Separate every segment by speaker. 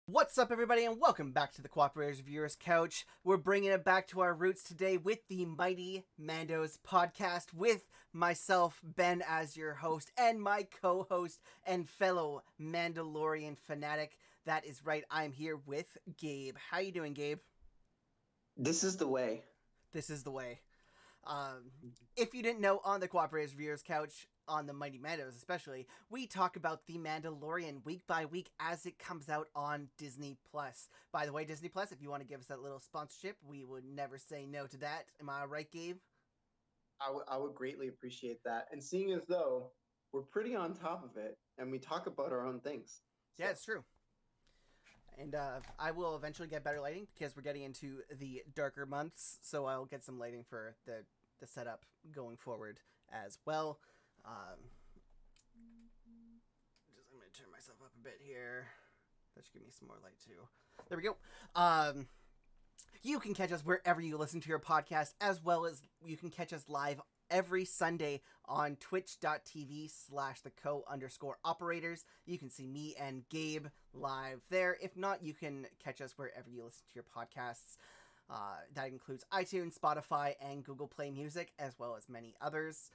Speaker 1: What's up, everybody, and welcome back to the Cooperators Viewers Couch. We're bringing it back to our roots today with the Mighty Mandos podcast with myself, Ben, as your host, and my co-host and fellow Mandalorian fanatic. That is right, I'm here with Gabe. How you doing, Gabe?
Speaker 2: This is the way.
Speaker 1: This is the way. If you didn't know, on the Cooperators Viewers Couch, on the Mighty Mandos especially, we talk about The Mandalorian week by week as it comes out on Disney+. By the way, Disney+, if you want to give us that little sponsorship, we would never say no to that. Am I right, Gabe?
Speaker 2: I would greatly appreciate that. And seeing as though we're pretty on top of it and we talk about our own things.
Speaker 1: Yeah, it's true. And I will eventually get better lighting because we're getting into the darker months, so I'll get some lighting for the setup going forward as well. I'm going to turn myself up a bit here. That should give me some more light too. There we go. You can catch us wherever you listen to your podcast, as well as you can catch us live every Sunday on twitch.tv/theco_operators. You can see me and Gabe live there. If not, you can catch us wherever you listen to your podcasts. That includes iTunes, Spotify, and Google Play Music, as well as many others.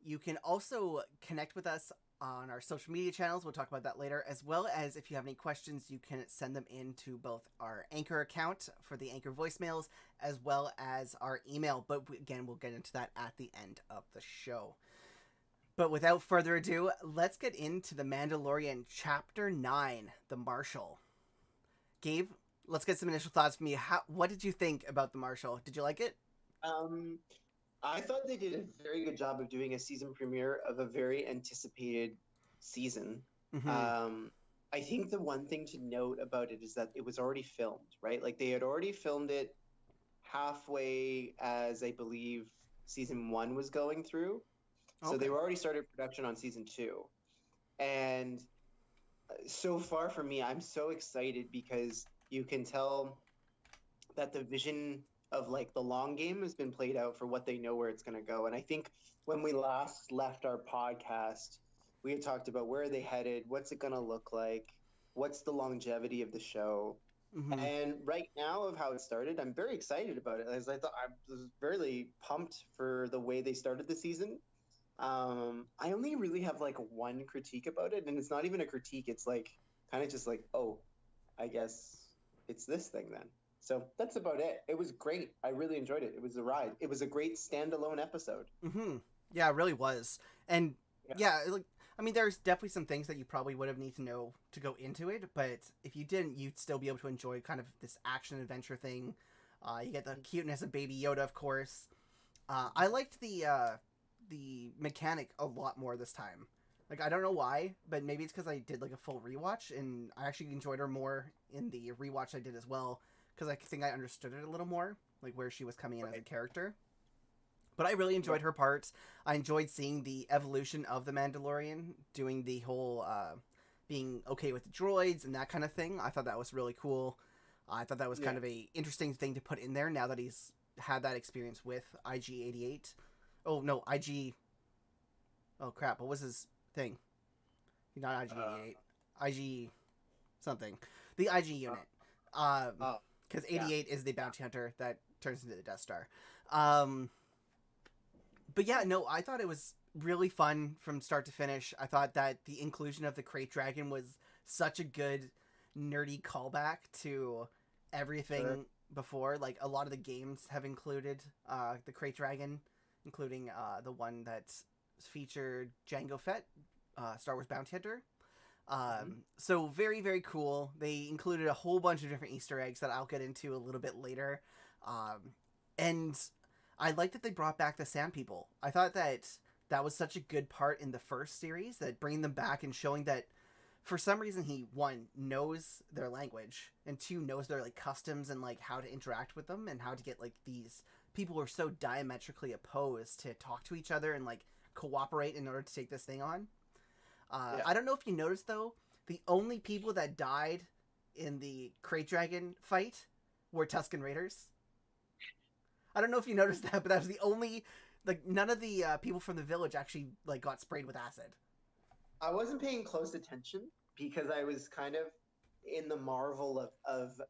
Speaker 1: You can also connect with us on our social media channels. We'll talk about that later, as well as if you have any questions, you can send them in to both our Anchor account for the Anchor voicemails, as well as our email. But again, we'll get into that at the end of the show. But without further ado, let's get into The Mandalorian Chapter 9, The Marshal. Gabe, let's get some initial thoughts from you. What did you think about The Marshal? Did you like it?
Speaker 2: I thought they did a very good job of doing a season premiere of a very anticipated season.
Speaker 1: Mm-hmm.
Speaker 2: I think the one thing to note about it is that it was already filmed, right? Like they had already filmed it halfway as I believe season 1 was going through. So they were already started production on season 2. And so far for me, I'm so excited because you can tell that the vision of like the long game has been played out for what they know where it's going to go. And I think when we last left our podcast, we had talked about where are they headed, what's it going to look like, what's the longevity of the show.
Speaker 1: Mm-hmm.
Speaker 2: And right now of how it started, I'm very excited about it. As I thought, I was really pumped for the way they started the season. I only really have like one critique about it, and it's not even a critique. It's like kind of just like, oh, I guess it's this thing then. So that's about it. It was great. I really enjoyed it. It was a ride. It was a great standalone episode.
Speaker 1: Mm-hmm. Yeah, it really was. And like, I mean, there's definitely some things that you probably would have need to know to go into it, but if you didn't, you'd still be able to enjoy kind of this action adventure thing. You get the cuteness of Baby Yoda, of course. I liked the mechanic a lot more this time. Like, I don't know why, but maybe it's because I did like a full rewatch, and I actually enjoyed her more in the rewatch I did as well, because I think I understood it a little more, like where she was coming in as a character. But I really enjoyed her part. I enjoyed seeing the evolution of the Mandalorian, doing the whole being okay with the droids and that kind of thing. I thought that was really cool. I thought that was kind of a interesting thing to put in there now that he's had that experience with IG-88. Oh, no, IG... Oh, crap. What was his thing? Not IG-88. IG... something. The IG unit. Because 88 is the bounty hunter that turns into the Death Star. But yeah, no, I thought it was really fun from start to finish. I thought that the inclusion of the Krayt Dragon was such a good nerdy callback to everything before. Like, a lot of the games have included the Krayt Dragon, including the one that featured Jango Fett, Star Wars Bounty Hunter. So very, very cool. They included a whole bunch of different Easter eggs that I'll get into a little bit later. And I like that they brought back the Sand People. I thought that was such a good part in the first series, that bringing them back and showing that for some reason he, one, knows their language, and two, knows their like customs and like how to interact with them and how to get like these people who are so diametrically opposed to talk to each other and like cooperate in order to take this thing on. I don't know if you noticed, though, the only people that died in the Krayt Dragon fight were Tusken Raiders. I don't know if you noticed that, but that was the only... Like, none of the people from the village actually, like, got sprayed with acid.
Speaker 2: I wasn't paying close attention because I was kind of in the marvel of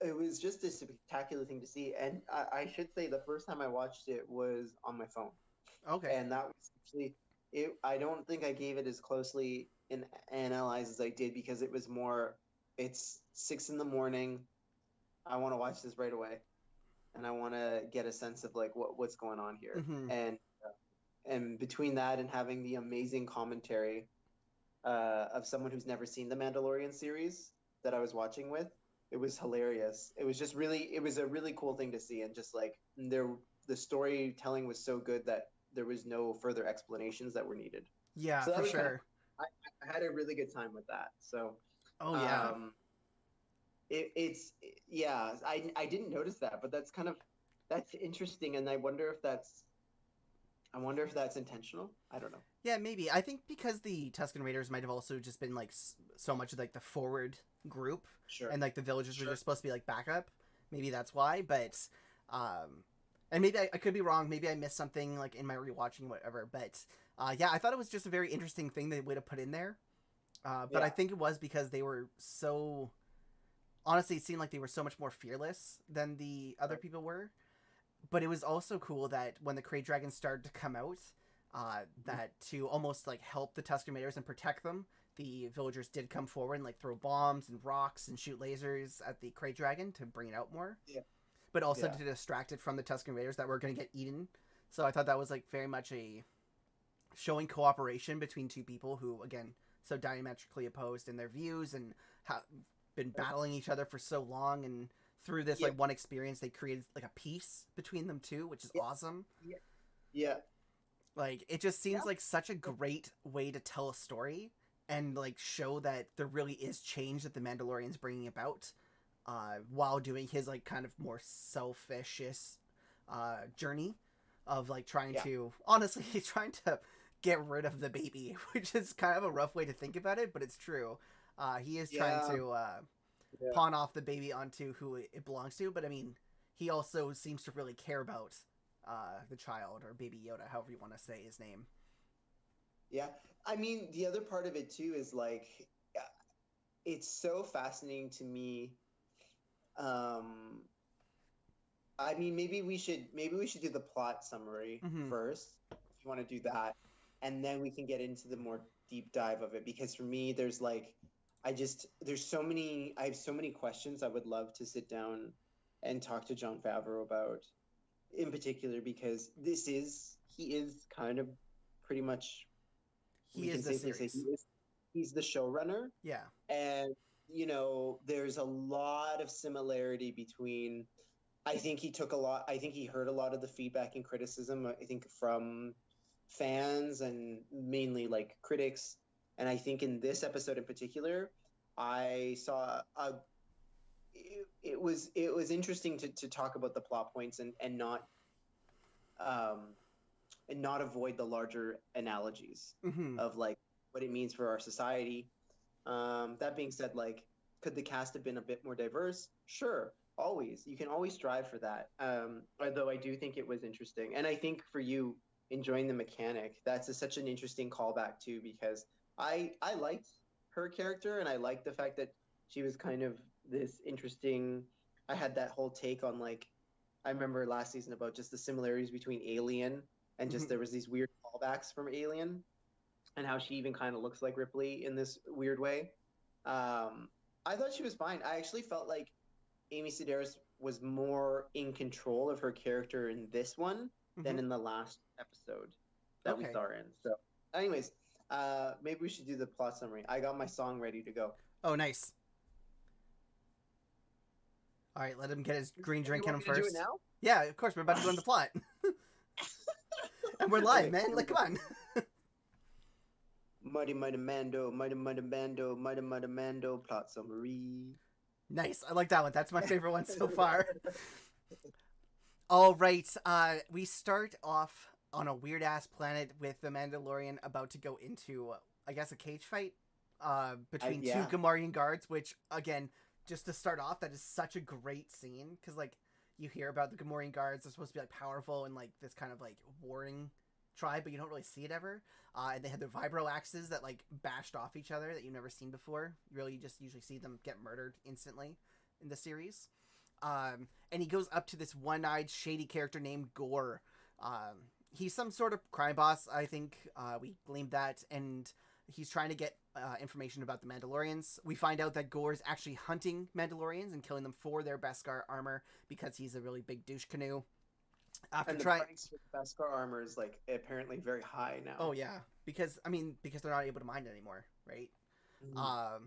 Speaker 2: it was just a spectacular thing to see. And I should say the first time I watched it was on my phone,
Speaker 1: Okay.
Speaker 2: and that was actually it. I don't think I gave it as closely in analyze as I did because it was more. It's 6 in the morning. I want to watch this right away, and I want to get a sense of like what's going on here.
Speaker 1: Mm-hmm.
Speaker 2: And between that and having the amazing commentary of someone who's never seen the Mandalorian series that I was watching with, it was hilarious. It was just really, it was a really cool thing to see, and just like the storytelling was so good that there was no further explanations that were needed.
Speaker 1: Yeah,
Speaker 2: So that
Speaker 1: for
Speaker 2: was kind of,
Speaker 1: sure.
Speaker 2: I had a really good time with that. So
Speaker 1: Oh yeah.
Speaker 2: um, it's yeah, I didn't notice that, but that's interesting, and I wonder if that's intentional. I don't know.
Speaker 1: Yeah, maybe. I think because the Tusken Raiders might have also just been like so much of like the forward group,
Speaker 2: Sure,
Speaker 1: and like the villagers were
Speaker 2: sure.
Speaker 1: just supposed to be like backup. Maybe that's why. But, and maybe I could be wrong. Maybe I missed something like in my rewatching, whatever. But, yeah, I thought it was just a very interesting thing they would have put in there. But I
Speaker 2: Yeah,
Speaker 1: think it was because they were so. Honestly, it seemed like they were so much more fearless than the other
Speaker 2: right.
Speaker 1: people were. But it was also cool that when the Krayt Dragons started to come out, that to almost like help the Tusken Raiders and protect them, the villagers did come forward and like throw bombs and rocks and shoot lasers at the Krayt Dragon to bring it out more,
Speaker 2: Yeah,
Speaker 1: but also
Speaker 2: yeah,
Speaker 1: to distract it from the Tusken Raiders that were going to get eaten. So I thought that was like very much a showing cooperation between two people who, again, so diametrically opposed in their views and have been battling each other for so long. And through this
Speaker 2: yeah,
Speaker 1: like one experience, they created like a peace between them too, which is
Speaker 2: yeah,
Speaker 1: awesome.
Speaker 2: yeah, yeah,
Speaker 1: Like it just
Speaker 2: yeah,
Speaker 1: seems like such a great way to tell a story and like show that there really is change that the Mandalorian's bringing about, while doing his like kind of more selfish journey of like trying
Speaker 2: yeah,
Speaker 1: to honestly he's trying to get rid of the baby, which is kind of a rough way to think about it, but it's true. He is trying
Speaker 2: yeah,
Speaker 1: to
Speaker 2: yeah.
Speaker 1: pawn off the baby onto who it belongs to, but I mean, he also seems to really care about the child or Baby Yoda, however you want to say his name.
Speaker 2: Yeah. I mean, the other part of it too is like, it's so fascinating to me. Um, I mean, maybe we should do the plot summary
Speaker 1: Mm-hmm.
Speaker 2: first, if you want to do that, and then we can get into the more deep dive of it. Because for me, there's like, I have so many questions I would love to sit down and talk to John Favreau about, in particular, because he is kind of pretty much,
Speaker 1: He
Speaker 2: we
Speaker 1: is
Speaker 2: can
Speaker 1: the
Speaker 2: safely say
Speaker 1: series.
Speaker 2: he's the showrunner.
Speaker 1: Yeah.
Speaker 2: And there's a lot of similarity between, I think he heard a lot of the feedback and criticism, I think, from fans and mainly like critics. And I think in this episode in particular, I saw it was interesting to talk about the plot points, um and not avoid the larger analogies
Speaker 1: Mm-hmm.
Speaker 2: of like what it means for our society. That being said, like, could the cast have been a bit more diverse? Sure, always. You can always strive for that. Although I do think it was interesting, and I think for you enjoying the mechanic, such an interesting callback too, because I liked her character, and I liked the fact that she was kind of this interesting. I had that whole take on like, I remember last season about just the similarities between Alien, and just
Speaker 1: Mm-hmm.
Speaker 2: there was these weird callbacks from Alien, and how she even kind of looks like Ripley in this weird way. I thought she was fine. I actually felt like Amy Sedaris was more in control of her character in this one
Speaker 1: Mm-hmm.
Speaker 2: than in the last episode that we
Speaker 1: Okay.
Speaker 2: saw her in. So, anyways, maybe we should do the plot summary. I got my song ready to go.
Speaker 1: Oh, nice. All right, let him get his green
Speaker 2: You
Speaker 1: drink in
Speaker 2: want
Speaker 1: him
Speaker 2: me to do it
Speaker 1: first.
Speaker 2: now?
Speaker 1: Yeah, of course. We're about to go into the plot, and we're live,
Speaker 2: Okay,
Speaker 1: man.
Speaker 2: here we
Speaker 1: Like,
Speaker 2: go.
Speaker 1: come on.
Speaker 2: Mighty Mighty Mando, Mighty Mighty Mando, Mighty Mighty Mando, plot summary.
Speaker 1: Nice. I like that one. That's my favorite one so far. All right. We start off on a weird ass planet with the Mandalorian about to go into, I guess, a cage fight between two
Speaker 2: Yeah,
Speaker 1: Gamorrean guards. Which, again, just to start off, that is such a great scene because, like, you hear about the Gamorrean guards. They're supposed to be like powerful and like this kind of like warring tribe, but you don't really see it ever. And they had their vibro axes that like bashed off each other that you've never seen before. You really just usually see them get murdered instantly in the series. And he goes up to this one-eyed shady character named Gore. He's some sort of crime boss, I think. We gleaned that, and he's trying to get information about the Mandalorians. We find out that Gore's actually hunting Mandalorians and killing them for their Beskar armor because he's a really big douche canoe.
Speaker 2: And the price for the Beskar armor is like apparently very high now.
Speaker 1: Oh yeah, because they're not able to mine it anymore, right? Mm-hmm.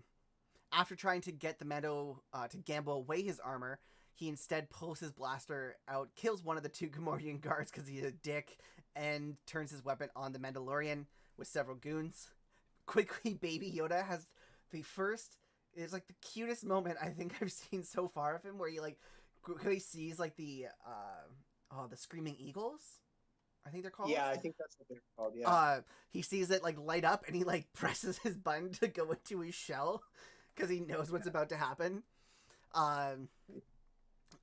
Speaker 1: After trying to get the Mando to gamble away his armor, he instead pulls his blaster out, kills one of the 2 Gamorrean guards because he's a dick, and turns his weapon on the Mandalorian with several goons. Quickly, Baby Yoda has it's like the cutest moment I think I've seen so far of him, where he like quickly sees like the screaming eagles, I think they're called.
Speaker 2: Yeah, I think that's what they're called. Yeah.
Speaker 1: He sees it like light up, and he like presses his button to go into his shell because he knows what's about to happen.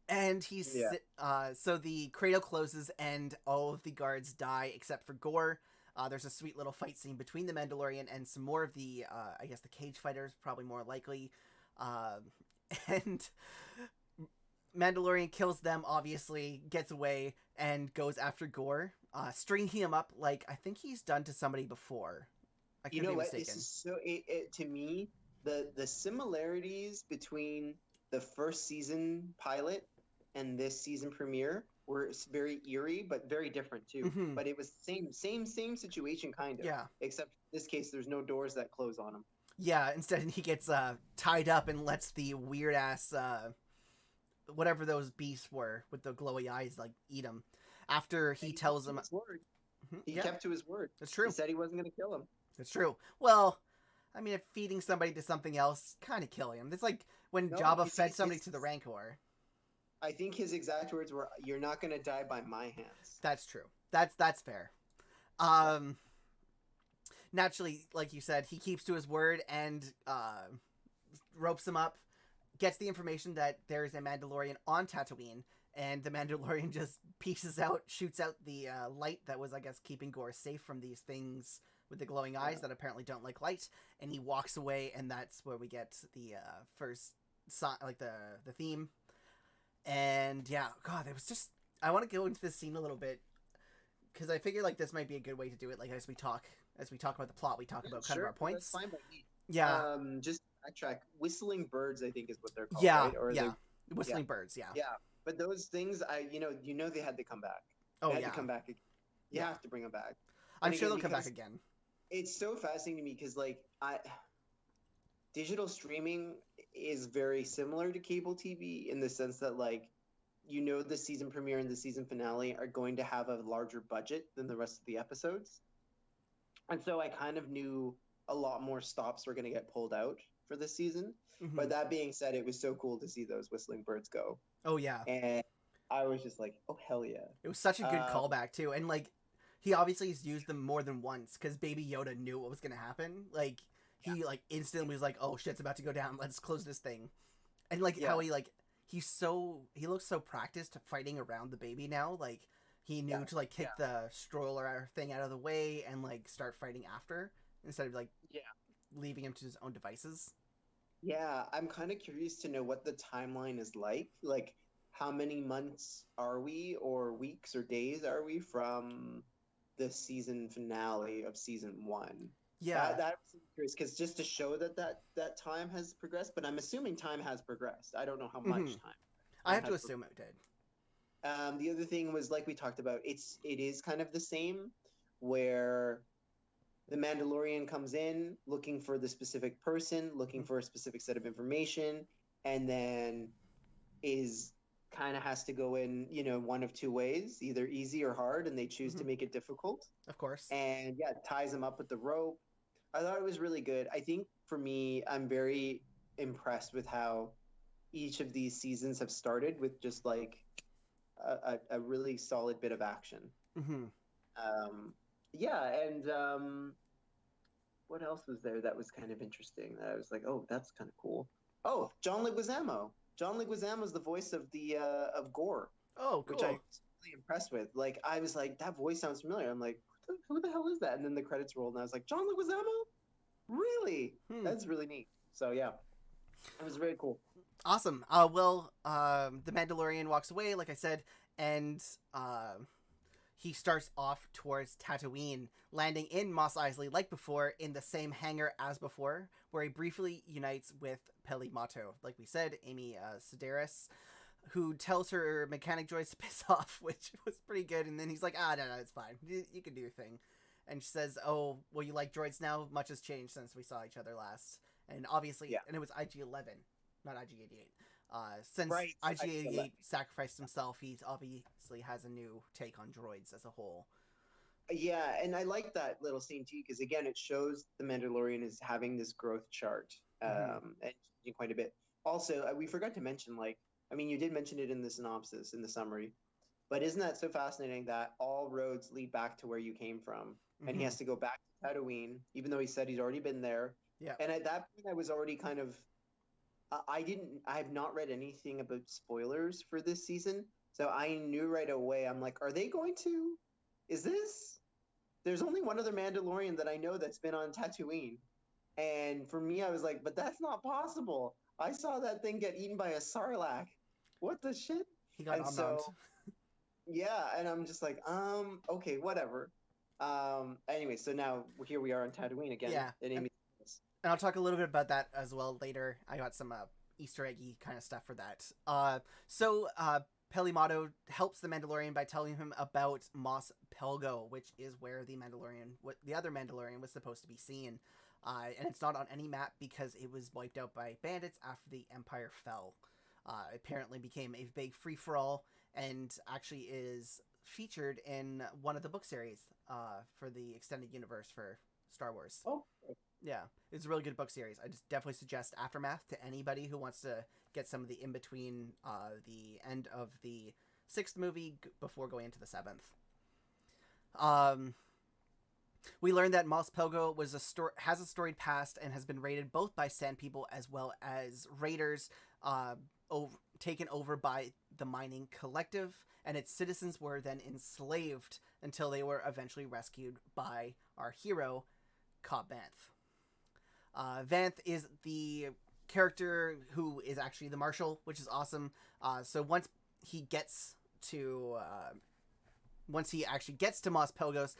Speaker 1: And so the cradle closes, and all of the guards die except for Gore. There's a sweet little fight scene between the Mandalorian and some more of the, I guess, the cage fighters, probably more likely. And Mandalorian kills them, obviously, gets away, and goes after Gore, stringing him up like I think he's done to somebody before. I could be mistaken.
Speaker 2: This is so, to me, the similarities between the first season pilot and this season premiere were very eerie, but very different too. Mm-hmm. But it was same situation, kind of.
Speaker 1: Yeah.
Speaker 2: Except in this case, there's no doors that close on him.
Speaker 1: Yeah. Instead, he gets tied up and lets the weird ass whatever those beasts were with the glowy eyes like eat him. After he tells him,
Speaker 2: he kept to his word.
Speaker 1: That's true.
Speaker 2: He said he wasn't going to kill him.
Speaker 1: That's true. Well, I mean, if feeding somebody to something else, kind of killing him. It's like when Jabba fed somebody to the Rancor.
Speaker 2: I think his exact words were, "You're not going to die by my hands."
Speaker 1: That's true. That's fair. Naturally, like you said, he keeps to his word and ropes him up, gets the information that there's a Mandalorian on Tatooine, and the Mandalorian just pieces out, shoots out the light that was, I guess, keeping Gore safe from these things with the glowing eyes that apparently don't like light, and he walks away, and that's where we get the first song, like the theme. And yeah, God, it was just, I want to go into this scene a little bit because I figure like this might be a good way to do it. Like as we talk about the plot, we talk about kind of our points.
Speaker 2: That's fine by me.
Speaker 1: Yeah.
Speaker 2: Just backtrack. Whistling birds, I think, is what they're called.
Speaker 1: Yeah.
Speaker 2: Right? Or
Speaker 1: Whistling birds. Yeah.
Speaker 2: Yeah. But those things, you know, they had to come back.
Speaker 1: Oh,
Speaker 2: they had to come back again. You have to bring them back.
Speaker 1: I'm sure they'll come back again.
Speaker 2: It's so fascinating to me because, like, digital streaming is very similar to cable TV in the sense that, like, you know, the season premiere and the season finale are going to have a larger budget than the rest of the episodes. And so I kind of knew a lot more stops were going to get pulled out for this season. Mm-hmm. But that being said, it was so cool to see those whistling birds go.
Speaker 1: Oh, yeah.
Speaker 2: And I was just like, oh, hell yeah.
Speaker 1: It was such a good callback, too. And, like, he obviously has used them more than once because Baby Yoda knew what was going to happen. Like, he, like, instantly was like, oh, shit's about to go down. Let's close this thing. And, like, how he, like, he looks so practiced fighting around the baby now. Like, he knew to, like, kick the stroller thing out of the way and, like, start fighting after instead of, like, leaving him to his own devices.
Speaker 2: Yeah, I'm kind of curious to know what the timeline is like. Like, how many months are we, or weeks or days are we from the season finale of season 1?
Speaker 1: Yeah,
Speaker 2: that's curious because just to show that time has progressed, but I'm assuming time has progressed. I don't know how much time.
Speaker 1: I have to assume it did.
Speaker 2: The other thing was, like we talked about, it is kind of the same, where the Mandalorian comes in looking for the specific person, looking for a specific set of information, and then has to go in, you know, one of two ways, either easy or hard, and they choose to make it difficult.
Speaker 1: Of course.
Speaker 2: And ties them up with the rope. I thought it was really good. I think for me, I'm very impressed with how each of these seasons have started with just like a really solid bit of action.
Speaker 1: Mm-hmm.
Speaker 2: What else was there that was kind of interesting? That I was like, oh, that's kind of cool. Oh, John Leguizamo. John Leguizamo is the voice of of Gore.
Speaker 1: Oh, cool.
Speaker 2: Which I was really impressed with. Like, I was like, that voice sounds familiar. I'm like, what who the hell is that? And then the credits rolled, and I was like, John Leguizamo? Really? That's really neat. So yeah, it was very cool.
Speaker 1: Awesome. The Mandalorian walks away, like I said, and he starts off towards Tatooine, landing in Mos Eisley like before, in the same hangar as before, where he briefly unites with Peli Motto, like we said, Amy Sedaris, who tells her mechanic droids to piss off, which was pretty good. And then he's like, no, it's fine. You can do your thing. And she says, oh, well, you like droids now? Much has changed since we saw each other last. And obviously, and it was IG-11, not IG-88. Since IG-88 sacrificed himself, he obviously has a new take on droids as a whole.
Speaker 2: Yeah, and I like that little scene too, because again, it shows the Mandalorian is having this growth chart and changing quite a bit. Also, we forgot to mention, like, I mean, you did mention it in the synopsis, in the summary, but isn't that so fascinating that all roads lead back to where you came from, and he has to go back to Tatooine, even though he said he's already been there.
Speaker 1: Yeah.
Speaker 2: And at that point, I was already kind of, I have not read anything about spoilers for this season, so I knew right away. I'm like, are they going to? Is this? There's only one other Mandalorian that I know that's been on Tatooine, and for me, I was like, but that's not possible. I saw that thing get eaten by a sarlacc. What the shit?
Speaker 1: He got
Speaker 2: so, yeah, and I'm just like, okay, whatever. Anyway, so now here we are on Tatooine again.
Speaker 1: Yeah. And I'll talk a little bit about that as well later. I got some Easter eggy kind of stuff for that. Peli Motto helps the Mandalorian by telling him about Mos Pelgo, which is where the other Mandalorian was supposed to be seen. And it's not on any map because it was wiped out by bandits after the Empire fell. It apparently became a big free-for-all and actually is featured in one of the book series for the extended universe for Star Wars.
Speaker 2: Oh.
Speaker 1: Yeah, it's a really good book series. I just definitely suggest Aftermath to anybody who wants to get some of the in-between the end of the 6th movie before going into the 7th. We learned that Mos Pelgo has a storied past and has been raided both by Sand People as well as raiders taken over by the Mining Collective, and its citizens were then enslaved until they were eventually rescued by our hero, Cobb Vanth. Vanth is the character who is actually the Marshal, which is awesome. So once he actually gets to Mos Pelgos,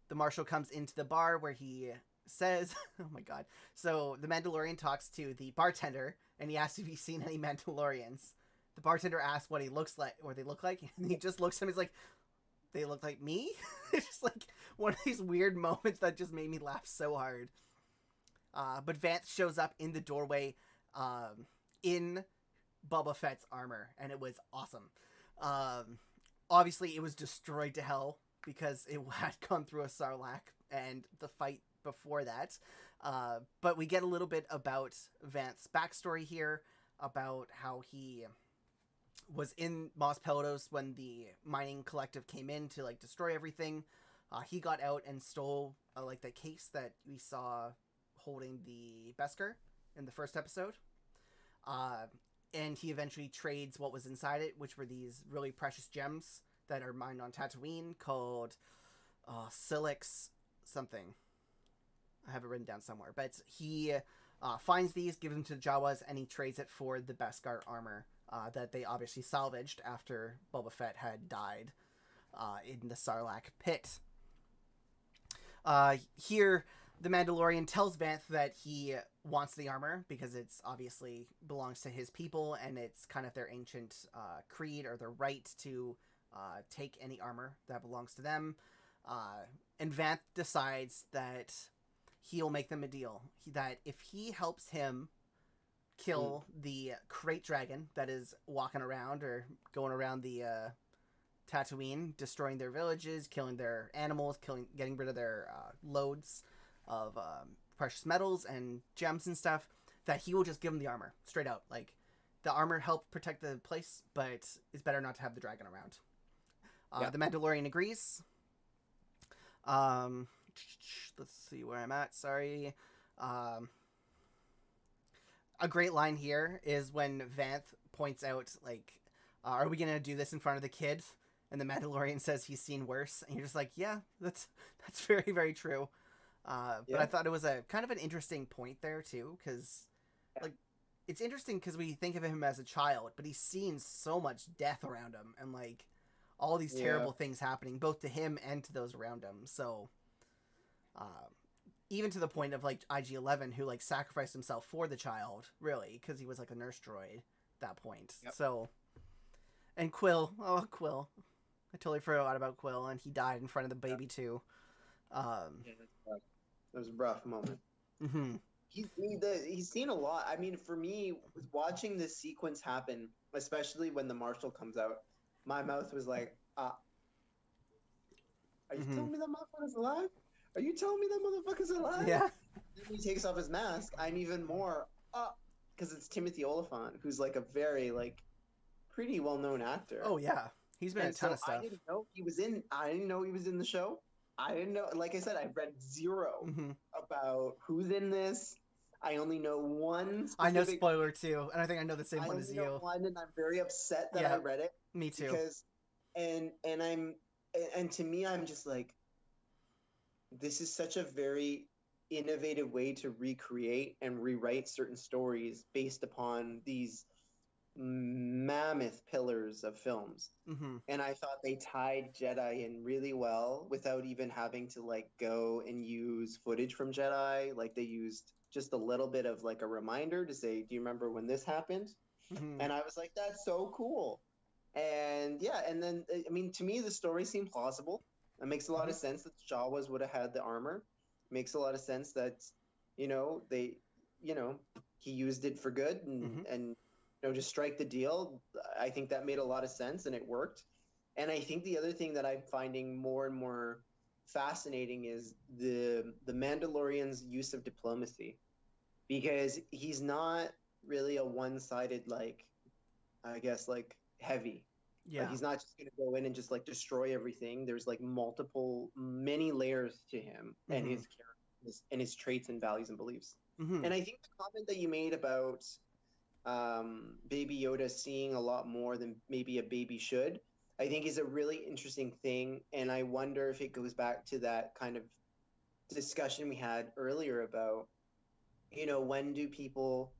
Speaker 1: the Marshal comes into the bar where he says, oh my god. So the Mandalorian talks to the bartender and he asks if he's seen any Mandalorians. The bartender asks what they look like, and he just looks at him. He's like, they look like me? It's just like one of these weird moments that just made me laugh so hard. But Vance shows up in the doorway in Boba Fett's armor, and it was awesome. Obviously, it was destroyed to hell because it had gone through a Sarlacc and the fight before that. But we get a little bit about Vance's backstory here, about how he was in Mos Pelgos when the Mining Collective came in to like destroy everything. He got out and stole like the case that we saw holding the Beskar in the first episode. And he eventually trades what was inside it, which were these really precious gems that are mined on Tatooine called Silix something. I have it written down somewhere. But he finds these, gives them to the Jawas, and he trades it for the Beskar armor that they obviously salvaged after Boba Fett had died in the Sarlacc pit. Here, the Mandalorian tells Vanth that he wants the armor because it's obviously belongs to his people and it's kind of their ancient creed or their right to take any armor that belongs to them. And Vanth decides that he'll make them a deal. That if he helps him kill the Krayt Dragon that is walking around or going around the Tatooine, destroying their villages, killing their animals, getting rid of their loads of precious metals and gems and stuff, that he will just give him the armor straight out. Like, the armor helped protect the place, but it's better not to have the dragon around. The Mandalorian agrees. Let's see where I'm at. Sorry. A great line here is when Vanth points out, like, are we going to do this in front of the kid? and the Mandalorian says he's seen worse, and you're just like, yeah, that's very, very true. But I thought it was a kind of an interesting point there too, because like it's interesting because we think of him as a child, but he's seen so much death around him, and like all these terrible things happening both to him and to those around him. So even to the point of like IG-11, who like sacrificed himself for the child, really, because he was like a nurse droid at that point. So, and Quill, I totally forgot about Quill, and he died in front of the baby too.
Speaker 2: That was a rough moment.
Speaker 1: Mm-hmm.
Speaker 2: He's seen a lot. I mean, for me, watching this sequence happen, especially when the Marshal comes out, my mouth was like, are you telling me that motherfucker's alive? Are you telling me that motherfucker's alive?
Speaker 1: Yeah.
Speaker 2: Then he takes off his mask. I'm even more because it's Timothy Olyphant, who's like a very like pretty well-known actor.
Speaker 1: Oh yeah, he's been in a ton of stuff.
Speaker 2: I didn't know he was in. I didn't know he was in the show. I didn't know. Like I said, I read zero about who's in this. I only know one.
Speaker 1: I know spoiler too, and I think I know the same one as you.
Speaker 2: One, and I'm very upset that I read it.
Speaker 1: Me too.
Speaker 2: Because, and to me, I'm just like, this is such a very innovative way to recreate and rewrite certain stories based upon these mammoth pillars of films. And I thought they tied Jedi in really well without even having to like go and use footage from Jedi. Like they used just a little bit of like a reminder to say, do you remember when this happened? And I was like, that's so cool. And and then I mean, to me the story seemed plausible. It makes a lot of sense that Jawas would have had the armor. Makes a lot of sense that he used it for good and just strike the deal. I think that made a lot of sense and it worked. And I think the other thing that I'm finding more and more fascinating is the Mandalorian's use of diplomacy, because he's not really a one-sided heavy.
Speaker 1: Yeah.
Speaker 2: Like, he's not just going to go in and just like destroy everything. There's like many layers to him and his character and his traits and values and beliefs. And I think the comment that you made about Baby Yoda seeing a lot more than maybe a baby should, I think is a really interesting thing. And I wonder if it goes back to that kind of discussion we had earlier about, when do people,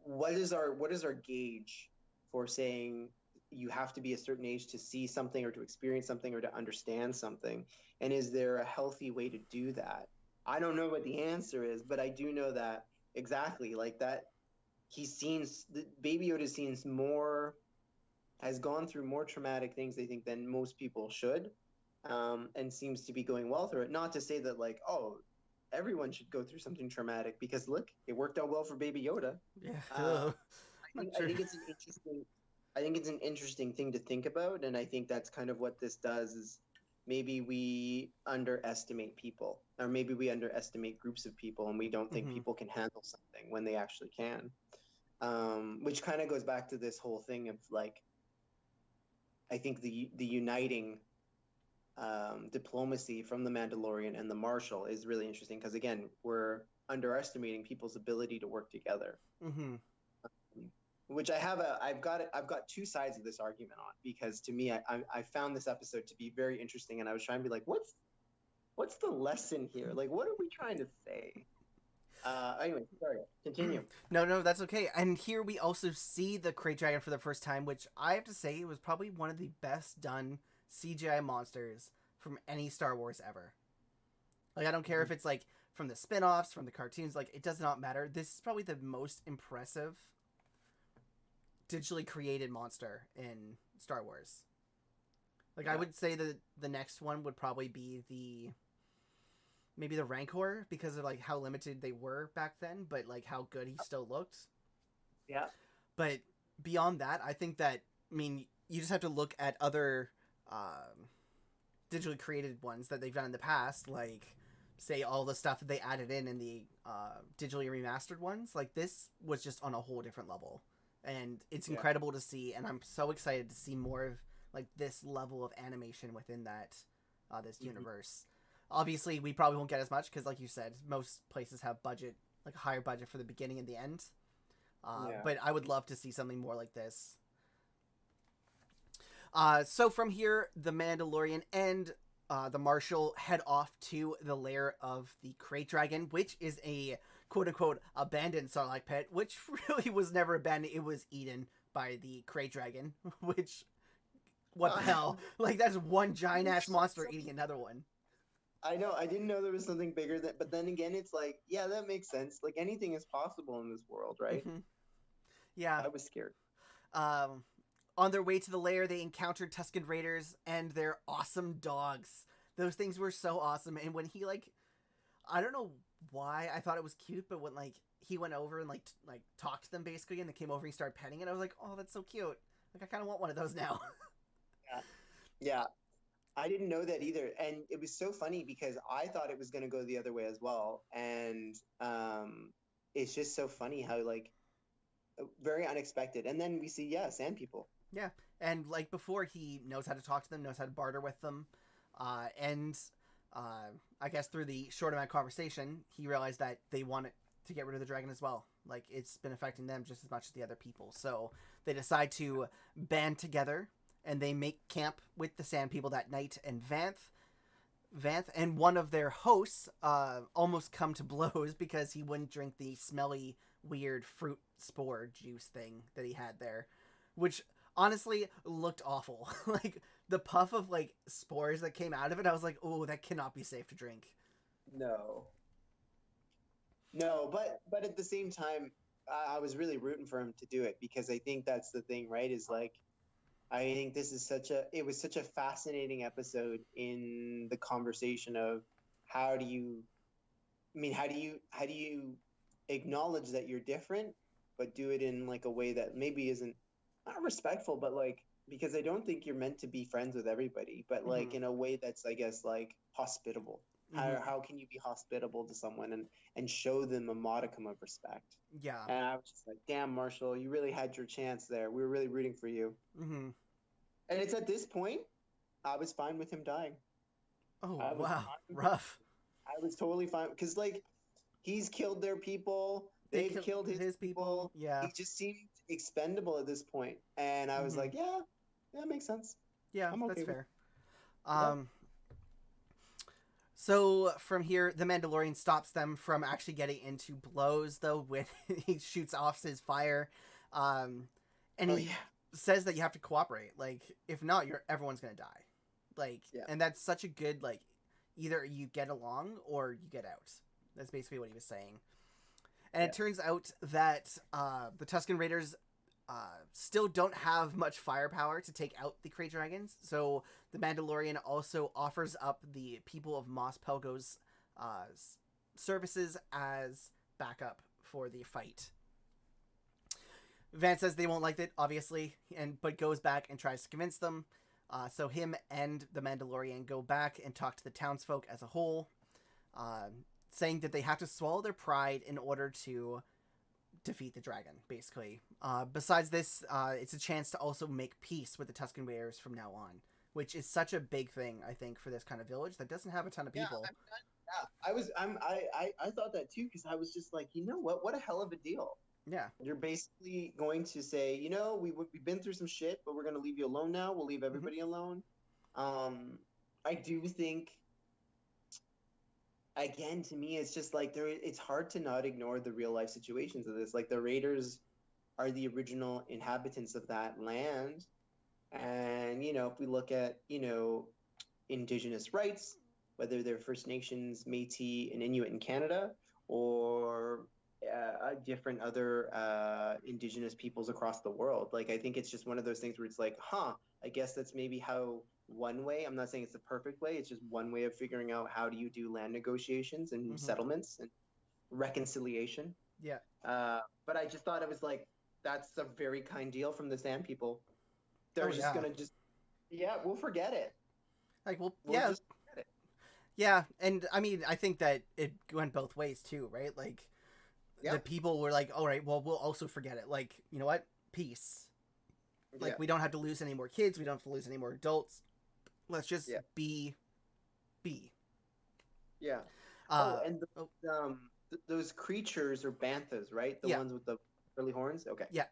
Speaker 2: what is our gauge for saying you have to be a certain age to see something or to experience something or to understand something? And is there a healthy way to do that? I don't know what the answer is, but I do know that exactly like that Baby Yoda has gone through more traumatic things, I think, than most people should, and seems to be going well through it. Not to say that like, everyone should go through something traumatic, because look, it worked out well for Baby Yoda.
Speaker 1: Yeah.
Speaker 2: I think it's an interesting thing to think about, and I think that's kind of what this does is maybe we underestimate people, or maybe we underestimate groups of people, and we don't think people can handle something when they actually can. Which kind of goes back to this whole thing of like, I think the uniting diplomacy from the Mandalorian and the Marshal is really interesting, because again, we're underestimating people's ability to work together. Which I've got two sides of this argument on, because to me, I found this episode to be very interesting, and I was trying to be like, what's the lesson here? Like, what are we trying to say? Anyway, sorry, continue.
Speaker 1: No, that's okay. And here we also see the Krayt Dragon for the first time, which I have to say was probably one of the best done CGI monsters from any Star Wars ever. Like, I don't care if it's like from the spin-offs, from the cartoons, like, it does not matter. This is probably the most impressive digitally created monster in Star Wars. Like, I would say that the next one would probably be maybe the Rancor, because of like how limited they were back then, but like how good he still looked.
Speaker 2: Yeah.
Speaker 1: But beyond that, I think that, I mean, you just have to look at other digitally created ones that they've done in the past, like say all the stuff that they added in the digitally remastered ones. Like, this was just on a whole different level, and it's incredible to see, and I'm so excited to see more of like this level of animation within that this universe. Obviously, we probably won't get as much, because like you said, most places have budget, like a higher budget for the beginning and the end. But I would love to see something more like this. So from here, the Mandalorian and the Marshal head off to the lair of the Krayt Dragon, which is a quote-unquote abandoned Sarlacc pit, which really was never abandoned. It was eaten by the Krayt Dragon, which, what the hell? Like, that's one giant-ass monster eating another one.
Speaker 2: I know. I didn't know there was something bigger than. But then again, it's like, yeah, that makes sense. Like anything is possible in this world, right?
Speaker 1: Mm-hmm. Yeah.
Speaker 2: I was scared.
Speaker 1: Um, on their way to the lair, they encountered Tusken Raiders and their awesome dogs. Those things were so awesome. And when he I don't know why I thought it was cute, but when he went over and talked to them basically, and they came over and he started petting it, I was like, oh, that's so cute. Like I kind of want one of those now.
Speaker 2: Yeah. I didn't know that either, and it was so funny because I thought it was going to go the other way as well, and it's just so funny how very unexpected. And then we see sand people.
Speaker 1: Yeah, and before, he knows how to talk to them, knows how to barter with them, and I guess through the short amount of conversation, he realized that they wanted to get rid of the dragon as well. Like it's been affecting them just as much as the other people, so they decide to band together. And they make camp with the Sand People that night, and Vanth and one of their hosts almost come to blows because he wouldn't drink the smelly, weird fruit spore juice thing that he had there, which honestly looked awful. Like the puff of spores that came out of it, I was like, oh, that cannot be safe to drink.
Speaker 2: No, but at the same time, I was really rooting for him to do it because I think that's the thing, right? Is I think this is it was such a fascinating episode in the conversation of how do you acknowledge that you're different, but do it in a way that maybe isn't not respectful, but because I don't think you're meant to be friends with everybody, but in a way that's, I guess, hospitable. Mm-hmm. How can you be hospitable to someone and show them a modicum of respect?
Speaker 1: Yeah.
Speaker 2: And I was just like, damn, Marshal, you really had your chance there. We were really rooting for you.
Speaker 1: Mm-hmm.
Speaker 2: And it's at this point, I was fine with him dying.
Speaker 1: Oh, wow. Rough.
Speaker 2: I was totally fine. Because, he's killed their people. They've killed his people.
Speaker 1: Yeah.
Speaker 2: He just seemed expendable at this point. And I was like, yeah, that makes sense.
Speaker 1: Yeah, that's fair. So from here, the Mandalorian stops them from actually getting into blows, though, when he shoots off his fire. And he says that you have to cooperate. If not, everyone's going to die. And that's such a good, either you get along or you get out. That's basically what he was saying. And it turns out that the Tusken Raiders still don't have much firepower to take out the Krayt Dragons, so the Mandalorian also offers up the people of Mos Pelgo's services as backup for the fight. Van says they won't like it, obviously, but goes back and tries to convince them. So him and the Mandalorian go back and talk to the townsfolk as a whole, saying that they have to swallow their pride in order to defeat the dragon, basically. Besides this, it's a chance to also make peace with the Tusken Raiders from now on, which is such a big thing, I think, for this kind of village that doesn't have a ton of people.
Speaker 2: I thought that too, because I was just like, you know what a hell of a deal.
Speaker 1: Yeah.
Speaker 2: You're basically going to say, we've been through some shit, but we're going to leave you alone now. We'll leave everybody alone. I do think, again, to me, it's just it's hard to not ignore the real life situations of this. The Raiders are the original inhabitants of that land. And, if we look at, Indigenous rights, whether they're First Nations, Métis, and Inuit in Canada, or different other Indigenous peoples across the world. I think it's just one of those things where it's I guess that's maybe how one way, I'm not saying it's the perfect way, it's just one way of figuring out how do you do land negotiations and settlements and reconciliation.
Speaker 1: Yeah.
Speaker 2: But I just thought it was that's a very kind deal from the Sand People. They're just going to we'll forget it.
Speaker 1: We'll just forget it. Yeah, and I mean, I think that it went both ways too, right? The people were like, all right, well, we'll also forget it. You know what? Peace. We don't have to lose any more kids. We don't have to lose any more adults. Let's just be.
Speaker 2: Yeah. Those creatures are banthas, right? The ones with the curly horns? Okay.
Speaker 1: Yeah.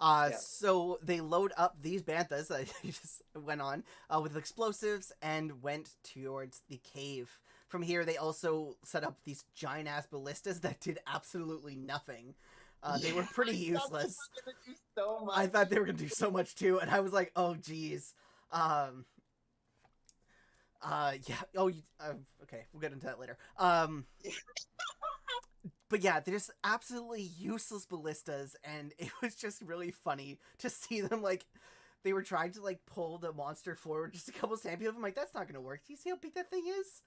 Speaker 2: Yeah.
Speaker 1: So they load up these banthas that you just went on with explosives and went towards the cave. From here, they also set up these giant ass ballistas that did absolutely nothing. They were pretty useless. I thought they were gonna do so much too, and I was like, oh geez. Yeah. Oh, okay. We'll get into that later. But yeah, they're just absolutely useless ballistas, and it was just really funny to see them like they were trying to like pull the monster forward just a couple sand people. I'm like, that's not gonna work. Do you see how big that thing is?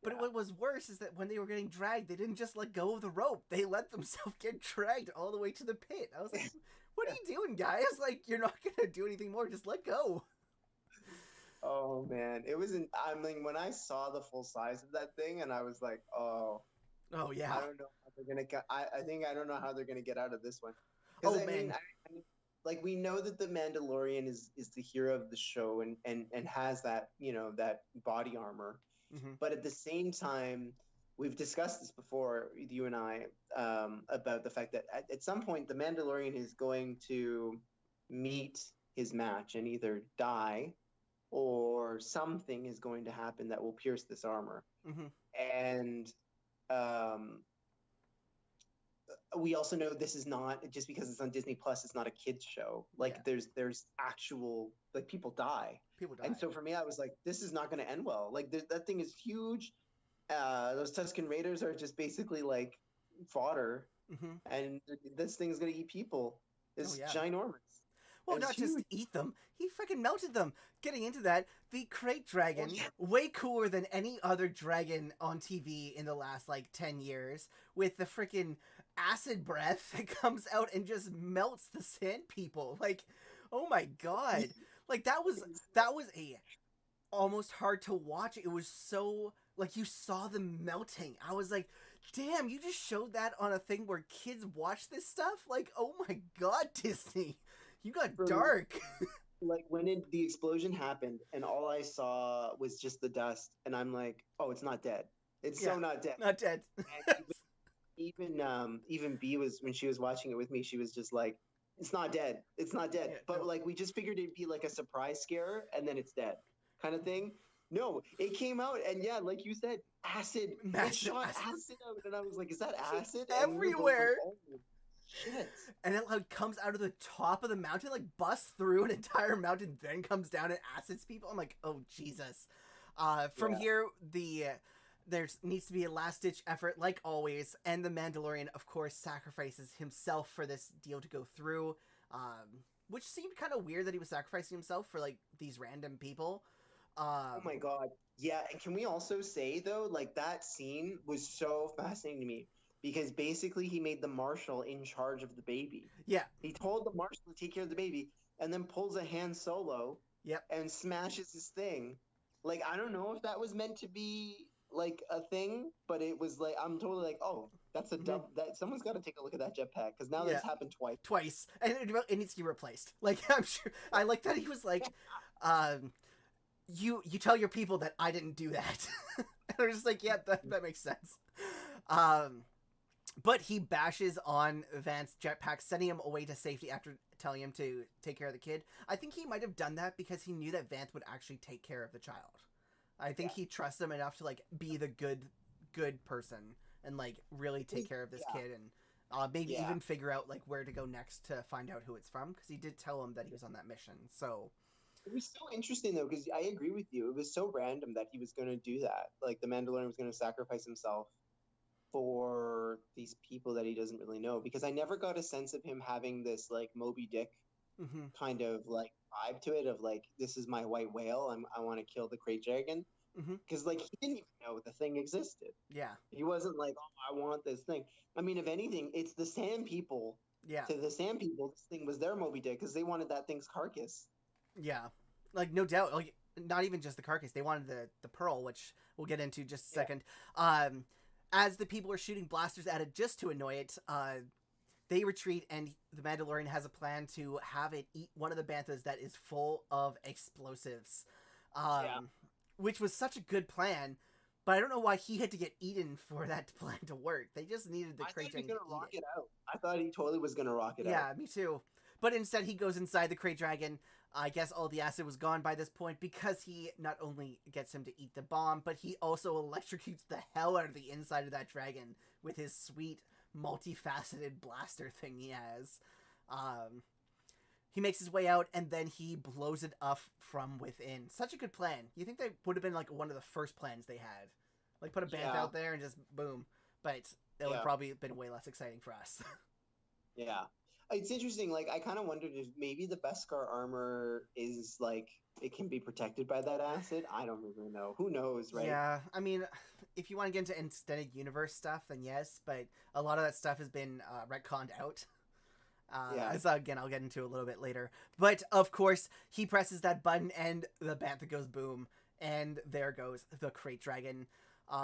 Speaker 1: But
Speaker 2: Yeah.
Speaker 1: what was worse is that when they were getting dragged, they didn't just let go of the rope. They let themselves get dragged all the way to the pit. I was like, what are you doing, guys? Like, you're not gonna do anything more. Just let go.
Speaker 2: Oh man, it was. I mean, when I saw the full size of that thing, and I was like, oh,
Speaker 1: Oh
Speaker 2: I
Speaker 1: yeah.
Speaker 2: don't know how they're gonna get. I think I don't know how they're gonna get out of this one. Because
Speaker 1: Oh
Speaker 2: I mean,
Speaker 1: man.
Speaker 2: like we know that the Mandalorian is the hero of the show and has that that body armor,
Speaker 1: Mm-hmm.
Speaker 2: but at the same time, we've discussed this before, you and I, about the fact that at some point the Mandalorian is going to meet his match and either die or something is going to happen that will pierce this armor.
Speaker 1: Mm-hmm.
Speaker 2: And um, we also know this is not just because it's on Disney Plus. It's not a kids show. Like
Speaker 1: Yeah.
Speaker 2: there's actual like people die,
Speaker 1: People die.
Speaker 2: and so for me, I was like, this is not going to end well. Like that thing is huge. Those Tusken Raiders are just basically like fodder,
Speaker 1: Mm-hmm.
Speaker 2: and this thing's going to eat people.
Speaker 1: Oh
Speaker 2: It's
Speaker 1: yeah.
Speaker 2: ginormous.
Speaker 1: Well,
Speaker 2: And it's
Speaker 1: not just
Speaker 2: huge.
Speaker 1: eat them, he freaking melted them. Getting into that, the crate dragon,
Speaker 2: Oh, yeah.
Speaker 1: way cooler than any other dragon on TV in the last, like, 10 years, with the freaking acid breath that comes out and just melts the sand people. Like, oh my god. Like, that was a almost hard to watch. It was so, like, you saw them melting. I was like, damn, you just showed that on a thing where kids watch this stuff? Like, oh my god, Disney. You got
Speaker 2: For
Speaker 1: dark.
Speaker 2: like the explosion happened and all I saw was just the dust and I'm like, oh, it's not dead. It's
Speaker 1: Yeah,
Speaker 2: so not dead.
Speaker 1: not dead.
Speaker 2: And even B was when she was watching it with me, she was just like, it's not dead. It's not dead.
Speaker 1: Yeah,
Speaker 2: But
Speaker 1: no.
Speaker 2: like we just figured it'd be like a surprise scare and then it's dead kind of thing. No, it came out and yeah, like you said, acid. It
Speaker 1: Massive
Speaker 2: shot
Speaker 1: acid.
Speaker 2: acid out and I was like, is that acid? And we were both like,
Speaker 1: Everywhere.
Speaker 2: oh shit.
Speaker 1: And it like comes out of the top of the mountain, like busts through an entire mountain, then comes down and acids people. I'm like, oh Jesus. From
Speaker 2: Yeah.
Speaker 1: here, there needs to be a last ditch effort, like always, and the Mandalorian, of course, sacrifices himself for this deal to go through. Which seemed kind of weird that he was sacrificing himself for like these random people.
Speaker 2: Oh my God. Yeah. And can we also say, though, like that scene was so fascinating to me because basically he made the Marshal in charge of the baby.
Speaker 1: Yeah.
Speaker 2: He told the Marshal to take care of the baby and then pulls a Han Solo
Speaker 1: Yep.
Speaker 2: and smashes his thing. Like, I don't know if that was meant to be like a thing, but it was like, I'm totally like, oh, that's a dumb, that someone's got to take a look at that jetpack because now
Speaker 1: Yeah.
Speaker 2: that's happened
Speaker 1: Twice, and it needs to be replaced. Like I'm sure, I like that he was like, you tell your people that I didn't do that. And I'm just like, yeah, that makes sense. But he bashes on Vance's jetpack, sending him away to safety after telling him to take care of the kid. I think he might have done that because he knew that Vance would actually take care of the child. I think he trusts him enough to like be the good person and like really take care of this kid and maybe even figure out like where to go next to find out who it's from because he did tell him that he was on that mission. So
Speaker 2: it was so interesting though because I agree with you. It was so random that he was going to do that. Like the Mandalorian was going to sacrifice himself for these people that he doesn't really know because I never got a sense of him having this like Moby Dick kind of like vibe to it of like this is my white whale. I want to kill the crate dragon because like he didn't even know the thing existed.
Speaker 1: Yeah,
Speaker 2: he wasn't like, oh, I want this thing. I mean, if anything, it's the Sand People.
Speaker 1: Yeah,
Speaker 2: to the Sand People, this thing was their Moby Dick because they wanted that thing's carcass.
Speaker 1: Yeah, like no doubt. Like not even just the carcass; they wanted the pearl, which we'll get into just a second. As the people are shooting blasters at it just to annoy it, they retreat, and the Mandalorian has a plan to have it eat one of the banthas that is full of explosives. Which was such a good plan, but I don't know why he had to get eaten for that plan to work. They just needed the crate dragon to eat it.
Speaker 2: I thought he totally was gonna rock it out.
Speaker 1: Yeah, me too. But instead, he goes inside the Krayt Dragon. I guess all the acid was gone by this point because he not only gets him to eat the bomb, but he also electrocutes the hell out of the inside of that dragon with his sweet, multifaceted blaster thing he has. He makes his way out, and then he blows it up from within. Such a good plan. You think that would have been like one of the first plans they had? Like, put a band out there and just boom. But it would probably have been way less exciting for us.
Speaker 2: Yeah. It's interesting. Like, I kind of wondered if maybe the Beskar armor is, like, it can be protected by that acid. I don't really know. Who knows, right?
Speaker 1: Yeah. I mean, if you want to get into extended universe stuff, then yes. But a lot of that stuff has been retconned out. So again, I'll get into a little bit later. But of course, he presses that button and the bantha goes boom. And there goes the Krayt Dragon.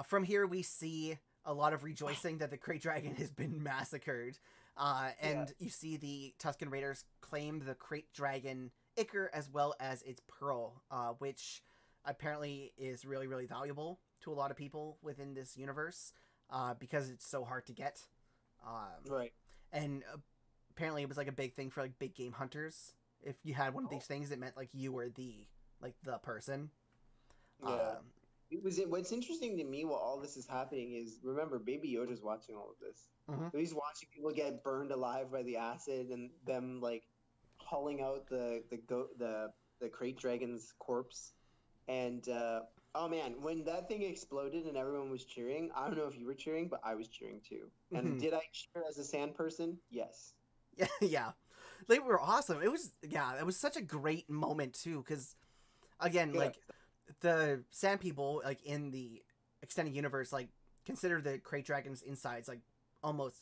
Speaker 1: From here, we see a lot of rejoicing that the Krayt Dragon has been massacred. And you see the Tusken Raiders claim the Krayt Dragon Ichor as well as its pearl, which apparently is really, really valuable to a lot of people within this universe because it's so hard to get.
Speaker 2: Right.
Speaker 1: And apparently it was like a big thing for like big game hunters. If you had one of these things, it meant like you were the person.
Speaker 2: Yeah. What's interesting to me while all this is happening is, remember, Baby Yoda's watching all of this.
Speaker 1: Mm-hmm.
Speaker 2: So he's watching people get burned alive by the acid and them like hauling out the Krayt Dragon's corpse. And oh man, when that thing exploded and everyone was cheering, I don't know if you were cheering, but I was cheering too. And did I cheer as a sand person? Yes.
Speaker 1: Yeah. They were awesome. It was such a great moment too, because again, like the sand people, like in the extended universe, like consider the Krayt Dragon's insides like almost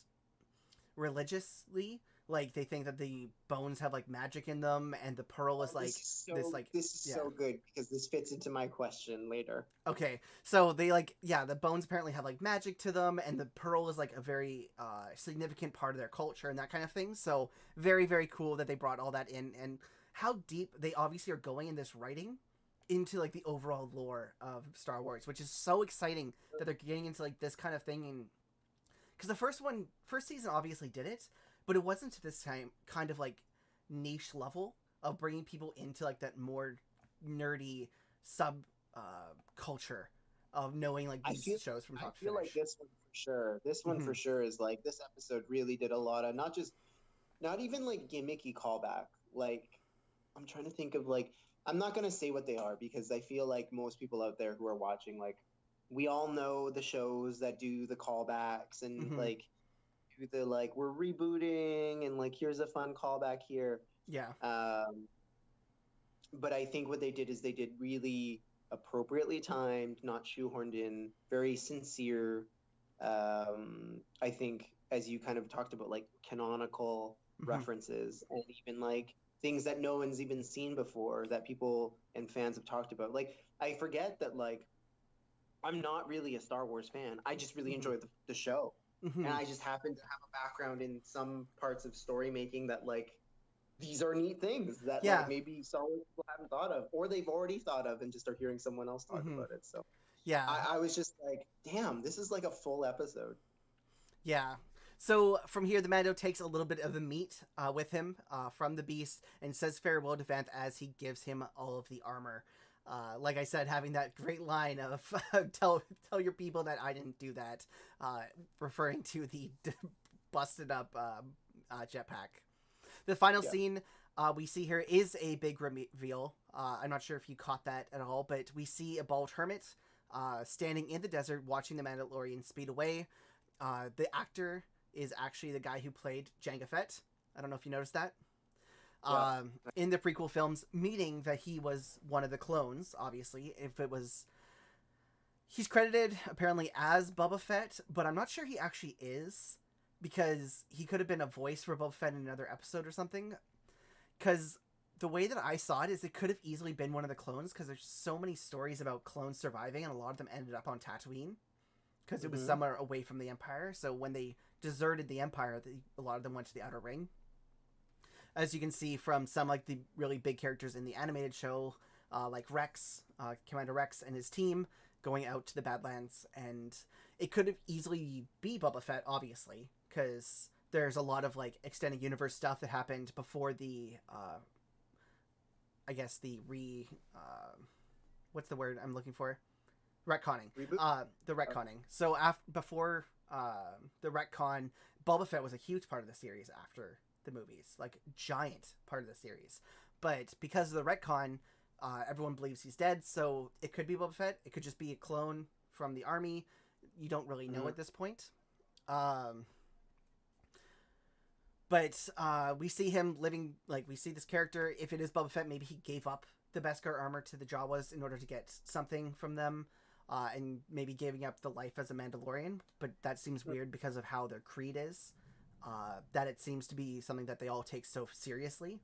Speaker 1: religiously. Like they think that the bones have like magic in them, and the pearl is like
Speaker 2: this is so good because this fits into my question later.
Speaker 1: Okay, so they the bones apparently have like magic to them, and the pearl is like a very significant part of their culture and that kind of thing. So very, very cool that they brought all that in, and how deep they obviously are going in this writing into like the overall lore of Star Wars, which is so exciting that they're getting into like this kind of thing. And because the first season obviously did it, but it wasn't to this time kind of like niche level of bringing people into like that more nerdy sub culture of knowing like these shows from top to finish.
Speaker 2: Like this one for sure. This one for sure is like, this episode really did a lot of not even like gimmicky callback. Like, I'm trying to think of like, I'm not going to say what they are because I feel like most people out there who are watching, like, we all know the shows that do the callbacks and like do the like, we're rebooting and like, here's a fun callback here.
Speaker 1: Yeah.
Speaker 2: But I think what they did is they did really appropriately timed, not shoehorned in, very sincere. I think, as you kind of talked about, like canonical references and even like things that no one's even seen before that people and fans have talked about. Like, I forget that, like, I'm not really a Star Wars fan. I just really enjoy the show. And I just happen to have a background in some parts of story making that, like, these are neat things that like, maybe Star Wars people haven't thought of, or they've already thought of and just are hearing someone else talk about it. So
Speaker 1: yeah,
Speaker 2: I was just like, damn, this is like a full episode.
Speaker 1: Yeah. So from here, the Mando takes a little bit of the meat with him from the beast and says farewell to Vanth as he gives him all of the armor. Like I said, having that great line of tell your people that I didn't do that, referring to the busted up jetpack. The final scene we see here is a big reveal. I'm not sure if you caught that at all, but we see a bald hermit standing in the desert watching the Mandalorian speed away. The actor is actually the guy who played Jango Fett. I don't know if you noticed that. In the prequel films, meaning that he was one of the clones, obviously. He's credited apparently as Boba Fett, but I'm not sure he actually is, because he could have been a voice for Boba Fett in another episode or something. Because the way that I saw it is it could have easily been one of the clones, because there's so many stories about clones surviving, and a lot of them ended up on Tatooine, because it was somewhere away from the Empire. So when they deserted the Empire, a lot of them went to the Outer Ring. As you can see from some like the really big characters in the animated show, like Rex, Commander Rex and his team going out to the Badlands, and it could have easily be Boba Fett, obviously, because there's a lot of like extended universe stuff that happened before the I guess what's the word I'm looking for? Retconning.
Speaker 2: Reboot?
Speaker 1: The retconning. So before the retcon, Boba Fett was a huge part of the series after the movies, like giant part of the series. But because of the retcon, everyone believes he's dead. So it could be Boba Fett. It could just be a clone from the army. You don't really know at this point. But we see him living, like, we see this character. If it is Boba Fett, maybe he gave up the Beskar armor to the Jawas in order to get something from them, and maybe giving up the life as a Mandalorian. But that seems weird because of how their creed is, that it seems to be something that they all take so seriously.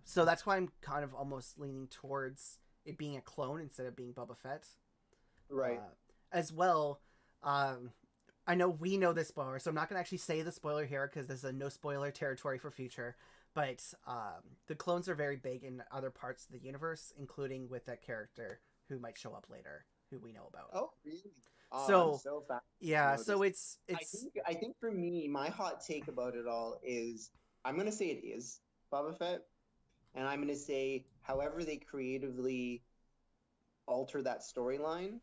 Speaker 1: So that's why I'm kind of almost leaning towards it being a clone instead of being Boba Fett.
Speaker 2: Right.
Speaker 1: As well, I know we know this spoiler, so I'm not going to actually say the spoiler here because this is a no spoiler territory for future. But the clones are very big in other parts of the universe, including with that character who might show up later, who we know about.
Speaker 2: Oh, really?
Speaker 1: So,
Speaker 2: I'm so fast.
Speaker 1: yeah, so it's.
Speaker 2: I think for me, my hot take about it all is I'm going to say it is Boba Fett, and I'm going to say however they creatively alter that storyline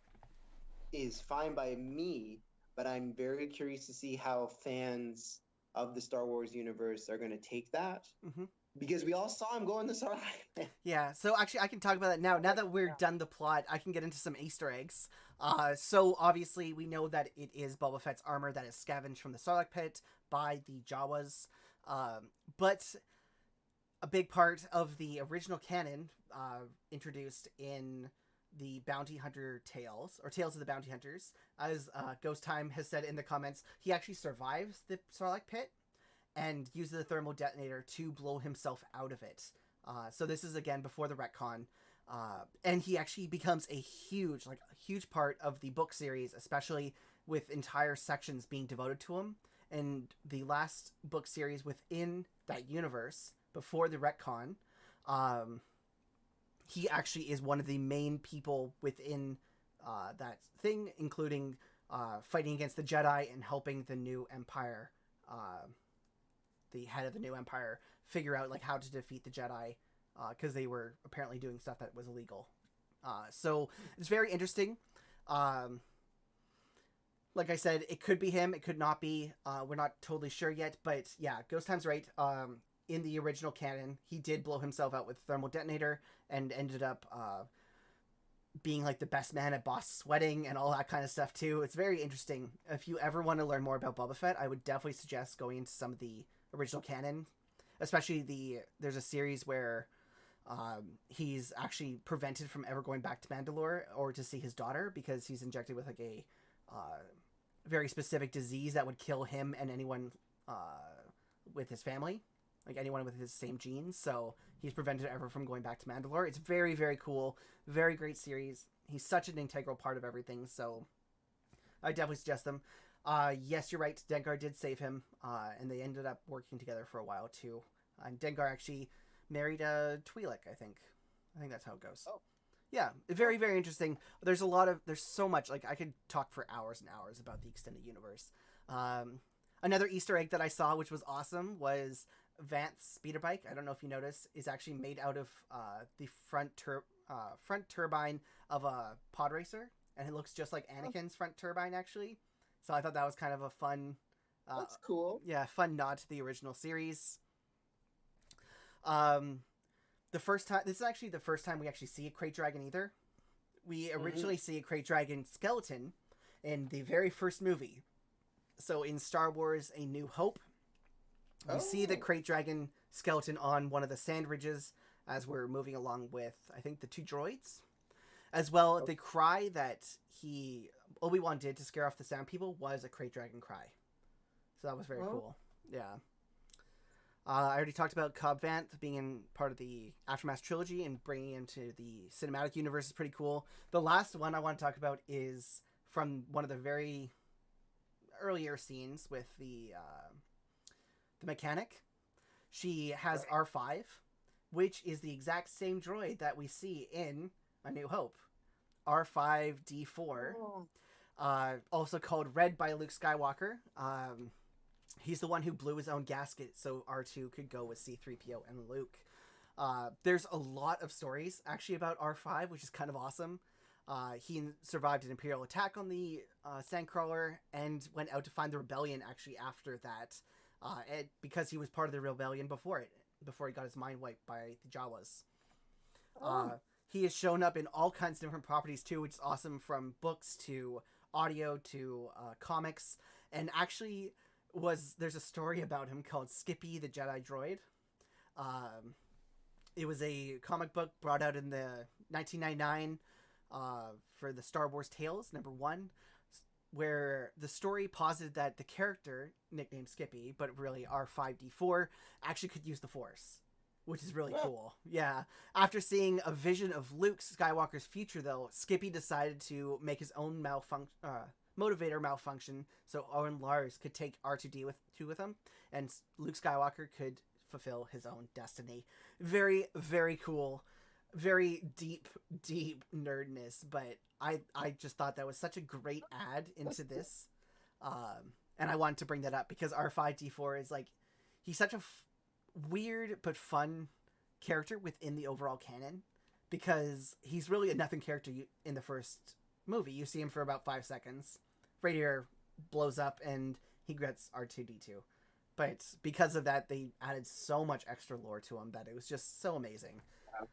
Speaker 2: is fine by me, but I'm very curious to see how fans of the Star Wars universe are going to take that.
Speaker 1: Mm-hmm.
Speaker 2: Because we all saw him go in the Sarlacc.
Speaker 1: Yeah, so actually I can talk about that now. Now that we're done the plot, I can get into some Easter eggs. So obviously we know that it is Boba Fett's armor that is scavenged from the Sarlacc pit by the Jawas. But a big part of the original canon introduced in the Bounty Hunter Tales, or Tales of the Bounty Hunters, as Ghost Time has said in the comments, he actually survives the Sarlacc pit and uses the thermal detonator to blow himself out of it. So this is, again, before the retcon. And he actually becomes a huge part of the book series, especially with entire sections being devoted to him. And the last book series within that universe, before the retcon, he actually is one of the main people within that thing, including fighting against the Jedi and helping the new Empire, the head of the new Empire, figure out like how to defeat the Jedi, because they were apparently doing stuff that was illegal. So it's very interesting. Like I said, it could be him, it could not be. We're not totally sure yet, but yeah, Ghost Time's right. In the original canon, he did blow himself out with a thermal detonator and ended up being like the best man at boss sweating and all that kind of stuff too. It's very interesting. If you ever want to learn more about Boba Fett, I would definitely suggest going into some of the original canon, especially there's a series where he's actually prevented from ever going back to Mandalore or to see his daughter because he's injected with like a very specific disease that would kill him and anyone with his family, like anyone with his same genes. So he's prevented ever from going back to Mandalore. It's very, very cool. Very great series. He's such an integral part of everything. So I definitely suggest them. Yes, you're right. Dengar did save him. And they ended up working together for a while too. And Dengar actually married Twi'lek, I think. I think that's how it goes.
Speaker 2: Oh.
Speaker 1: Yeah, very, very interesting. There's so much, like I could talk for hours and hours about the extended universe. Another Easter egg that I saw, which was awesome, was Vanth's speeder bike. I don't know if you noticed, is actually made out of the front turbine of a pod racer, and it looks just like Anakin's front turbine actually. So I thought that was kind of a fun.
Speaker 2: That's cool.
Speaker 1: Yeah, fun nod to the original series. This is actually the first time we actually see a crate dragon either. We originally see a crate dragon skeleton in the very first movie. So in Star Wars A New Hope, we see the crate dragon skeleton on one of the sand ridges as we're moving along with, I think, the two droids. As well, the cry that Obi-Wan did to scare off the Sand People was a crate dragon cry. So that was very cool. Yeah. I already talked about Cobb Vanth being in part of the Aftermath trilogy and bringing into the cinematic universe is pretty cool. The last one I want to talk about is from one of the very earlier scenes with the mechanic. She has R5, which is the exact same droid that we see in A New Hope. R5-D4, also called Red by Luke Skywalker. He's the one who blew his own gasket so R2 could go with C-3PO and Luke. There's a lot of stories actually about R5, which is kind of awesome. He survived an Imperial attack on the Sandcrawler and went out to find the rebellion actually after that, because he was part of the rebellion before he got his mind wiped by the Jawas. He has shown up in all kinds of different properties too, which is awesome, from books to audio to comics. And actually, there's a story about him called Skippy the Jedi Droid. It was a comic book brought out in the 1999 for the Star Wars Tales #1, where the story posited that the character, nicknamed Skippy, but really R5D4, actually could use the Force, which is really cool. Yeah. After seeing a vision of Luke Skywalker's future, though, Skippy decided to make his own motivator malfunction so Owen Lars could take R2D2 with him, and Luke Skywalker could fulfill his own destiny. Very, very cool. Very deep nerdness, but I just thought that was such a great add into this. And I wanted to bring that up because R5D4 is like, he's such a weird but fun character within the overall canon, because he's really a nothing character in the first movie. You see him for about 5 seconds. Radiator blows up and he gets R2D2. But because of that, they added so much extra lore to him that it was just so amazing. Yeah.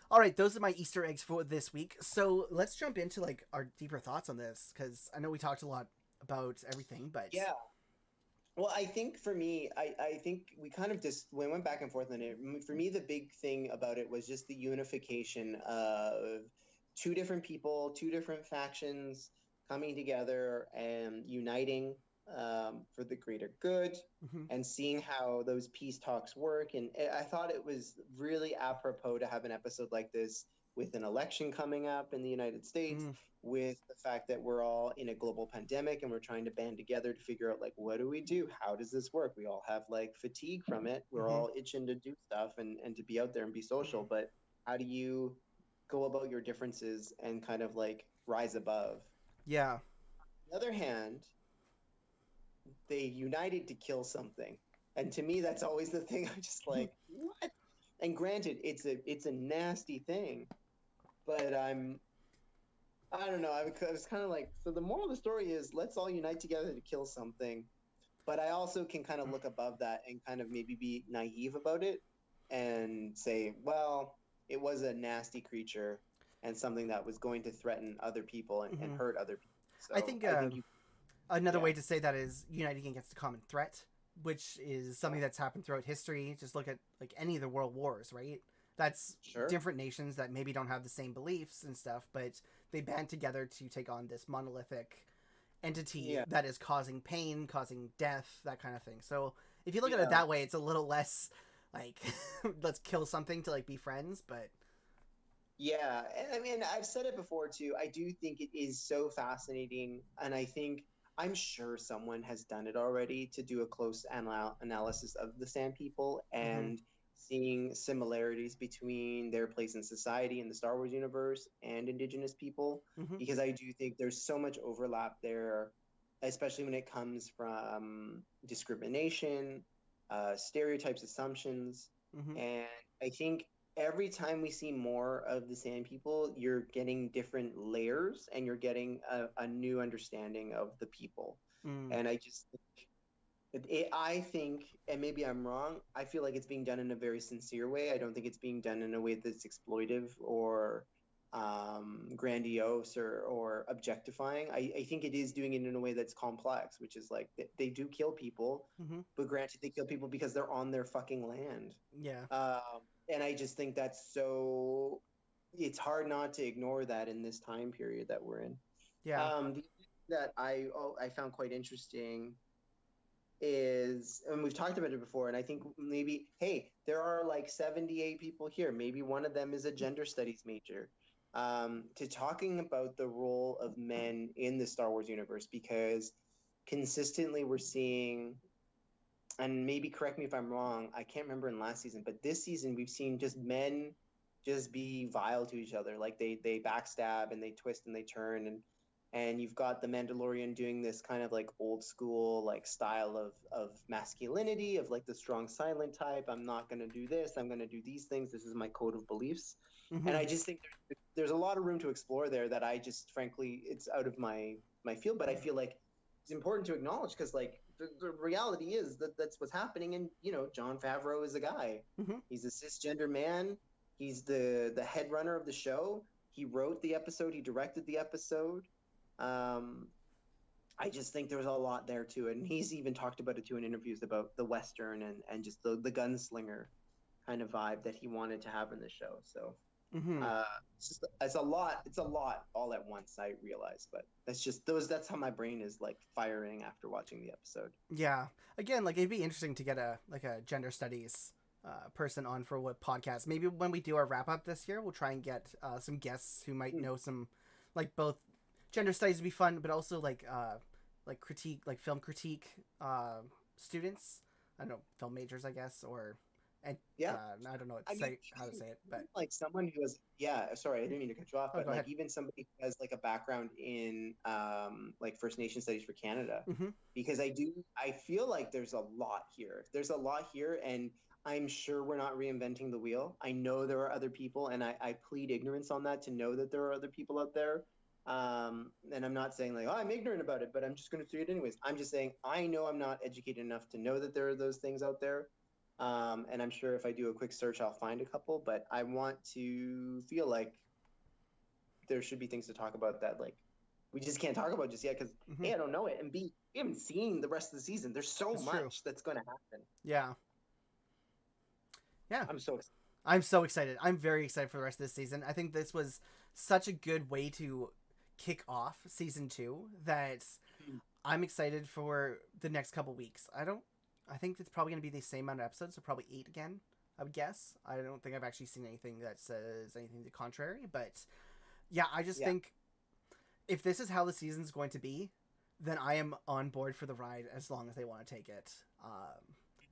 Speaker 1: All right, those are my Easter eggs for this week. So let's jump into like our deeper thoughts on this, because I know we talked a lot about everything, but
Speaker 2: yeah. Well, I think for me, I think we kind of just went back and forth on it. For me, the big thing about it was just the unification of two different people, two different factions coming together and uniting for the greater good, and seeing how those peace talks work. And I thought it was really apropos to have an episode like this with an election coming up in the United States, with the fact that we're all in a global pandemic and we're trying to band together to figure out, like, what do we do? How does this work? We all have like fatigue from it. We're all itching to do stuff and to be out there and be social. But how do you go about your differences and kind of like rise above?
Speaker 1: Yeah.
Speaker 2: On the other hand, they united to kill something. And to me, that's always the thing. I'm just like, what? And granted, it's a nasty thing, but I don't know. I was kind of like, so the moral of the story is, let's all unite together to kill something. But I also can kind of look above that and kind of maybe be naive about it and say, well, it was a nasty creature and something that was going to threaten other people and hurt other people. So
Speaker 1: I think another way to say that is uniting against a common threat, which is something that's happened throughout history. Just look at like any of the world wars, right? That's different nations that maybe don't have the same beliefs and stuff, but they band together to take on this monolithic entity that is causing pain, causing death, that kind of thing. So if you look at it that way, it's a little less like, let's kill something to like be friends, but...
Speaker 2: Yeah, I mean, I've said it before too. I do think it is so fascinating, and I'm sure someone has done it already to do a close analysis of the Sand People and seeing similarities between their place in society in the Star Wars universe and Indigenous people, because I do think there's so much overlap there, especially when it comes from discrimination, stereotypes, assumptions, and I think every time we see more of the Sand People, you're getting different layers and you're getting a new understanding of the people. And I just think, I think, and maybe I'm wrong, I feel like it's being done in a very sincere way. I don't think it's being done in a way that's exploitive or grandiose or objectifying. I think it is doing it in a way that's complex, which is like they do kill people, but granted, they kill people because they're on their fucking land.
Speaker 1: Yeah.
Speaker 2: And I just think that's so, it's hard not to ignore that in this time period that we're in.
Speaker 1: Yeah.
Speaker 2: The thing that I found quite interesting is, and we've talked about it before, and I think maybe, hey, there are like 78 people here. Maybe one of them is a gender studies major. To talking about the role of men in the Star Wars universe, because consistently we're seeing, and maybe correct me if I'm wrong, I can't remember in last season, but this season we've seen just men just be vile to each other. Like they backstab and they twist and they turn. And and you've got the Mandalorian doing this kind of like old school like style of masculinity, of like the strong silent type. I'm not going to do this. I'm going to do these things. This is my code of beliefs. And
Speaker 1: Mm-hmm.
Speaker 2: I just think there's a lot of room to explore there that I just frankly it's out of my field, but I feel like it's important to acknowledge because like the reality is that that's what's happening. And Jon Favreau is a guy.
Speaker 1: Mm-hmm.
Speaker 2: He's a cisgender man. He's the head runner of the show. He wrote the episode. He directed the episode. Um, I just think there's a lot there too, and he's even talked about it too in interviews about the Western and just the gunslinger kind of vibe that he wanted to have in the show. So
Speaker 1: Mm-hmm.
Speaker 2: it's a lot. It's a lot all at once. I realize, but that's how my brain is like firing after watching the episode.
Speaker 1: Yeah. Again, like it'd be interesting to get a gender studies person on for what podcast. Maybe when we do our wrap up this year, we'll try and get some guests who might know some, like both gender studies would be fun, but also like critique, like film critique students. I don't know, film majors, I guess, or and
Speaker 2: Yeah,
Speaker 1: I don't know
Speaker 2: I mean,
Speaker 1: how to say it, but
Speaker 2: like someone who has, yeah, sorry, I didn't mean to cut you off,
Speaker 1: oh,
Speaker 2: but
Speaker 1: go
Speaker 2: like
Speaker 1: ahead.
Speaker 2: even somebody who has like a background in like First Nation studies for Canada,
Speaker 1: Mm-hmm.
Speaker 2: because I feel like there's a lot here. There's a lot here, and I'm sure we're not reinventing the wheel. I know there are other people, and I plead ignorance on that to know that there are other people out there. And I'm not saying like, oh, I'm ignorant about it, but I'm just going to say it anyways. I'm just saying I know I'm not educated enough to know that there are those things out there. And I'm sure if I do a quick search, I'll find a couple, but I want to feel like there should be things to talk about that, like, we just can't talk about just yet because,
Speaker 1: Mm-hmm.
Speaker 2: A, I don't know it, and B, we haven't seen the rest of the season. There's so
Speaker 1: That's true.
Speaker 2: much that's going to happen.
Speaker 1: Yeah. Yeah.
Speaker 2: I'm so excited.
Speaker 1: I'm so excited. I'm very excited for the rest of this season. I think this was such a good way to kick off season 2 that I'm excited for the next couple weeks. I think it's probably going to be the same amount of episodes, so probably 8 again, I would guess. I don't think I've actually seen anything that says anything to the contrary, but yeah, I just think if this is how the season's going to be, then I am on board for the ride as long as they want to take it.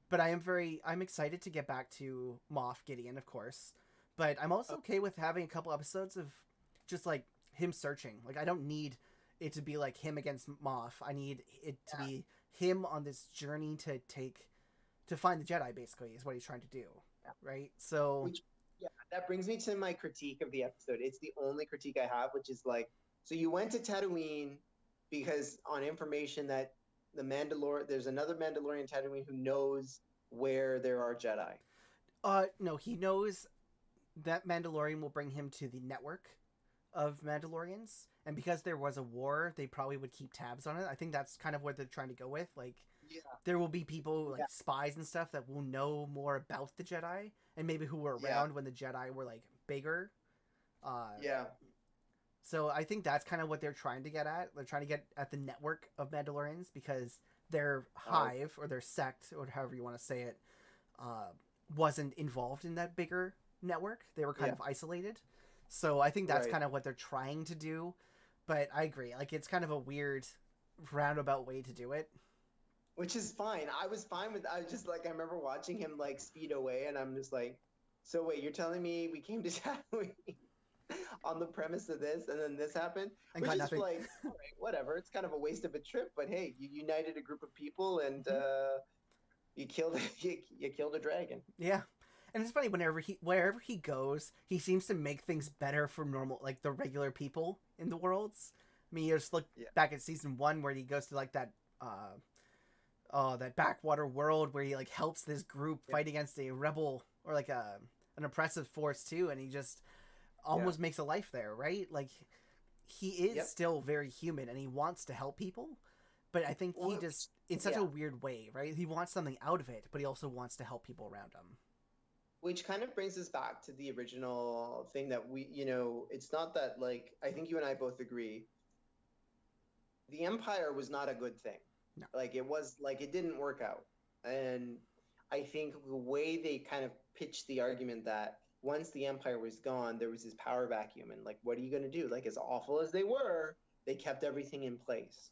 Speaker 1: But I'm excited to get back to Moff Gideon, of course. But I'm also okay with having a couple episodes of just like him searching. Like I don't need it to be like him against Moff. I need it to be him on this journey to find the Jedi. Basically, is what he's trying to do, right? So,
Speaker 2: Which, yeah, that brings me to my critique of the episode. It's the only critique I have, which is like, so you went to Tatooine because on information that there's another Mandalorian Tatooine who knows where there are Jedi.
Speaker 1: no, he knows that Mandalorian will bring him to the network of Mandalorians, and because there was a war, they probably would keep tabs on it. I think that's kind of what they're trying to go with. Like, there will be people like spies and stuff that will know more about the Jedi, and maybe who were around when the Jedi were like bigger.
Speaker 2: Yeah.
Speaker 1: So I think that's kind of what they're trying to get at. They're trying to get at the network of Mandalorians because their hive or their sect or however you want to say it wasn't involved in that bigger network. They were kind of isolated. So I think that's kind of what they're trying to do. But I agree. Like it's kind of a weird roundabout way to do it.
Speaker 2: Which is fine. I was fine with. I was just like I remember watching him like speed away, and I'm just like, so wait, you're telling me we came to Tatooine on the premise of this, and then this happened?
Speaker 1: And
Speaker 2: which
Speaker 1: got
Speaker 2: is
Speaker 1: nothing.
Speaker 2: like, all right, whatever. It's kind of a waste of a trip, but hey, you united a group of people, and you killed you killed a dragon.
Speaker 1: Yeah. And it's funny wherever he goes, he seems to make things better for normal, like the regular people in the worlds. I mean, you just look back at season 1 where he goes to like that that backwater world where he like helps this group fight against a rebel or like an oppressive force too, and he just almost makes a life there, right? Like he is still very human and he wants to help people, but I think he just in such a weird way, right? He wants something out of it, but he also wants to help people around him.
Speaker 2: Which kind of brings us back to the original thing that we, it's not that like, I think you and I both agree. The Empire was not a good thing.
Speaker 1: No.
Speaker 2: Like it was like, it didn't work out. And I think the way they kind of pitched the argument that once the Empire was gone, there was this power vacuum. And like, what are you going to do? Like as awful as they were, they kept everything in place.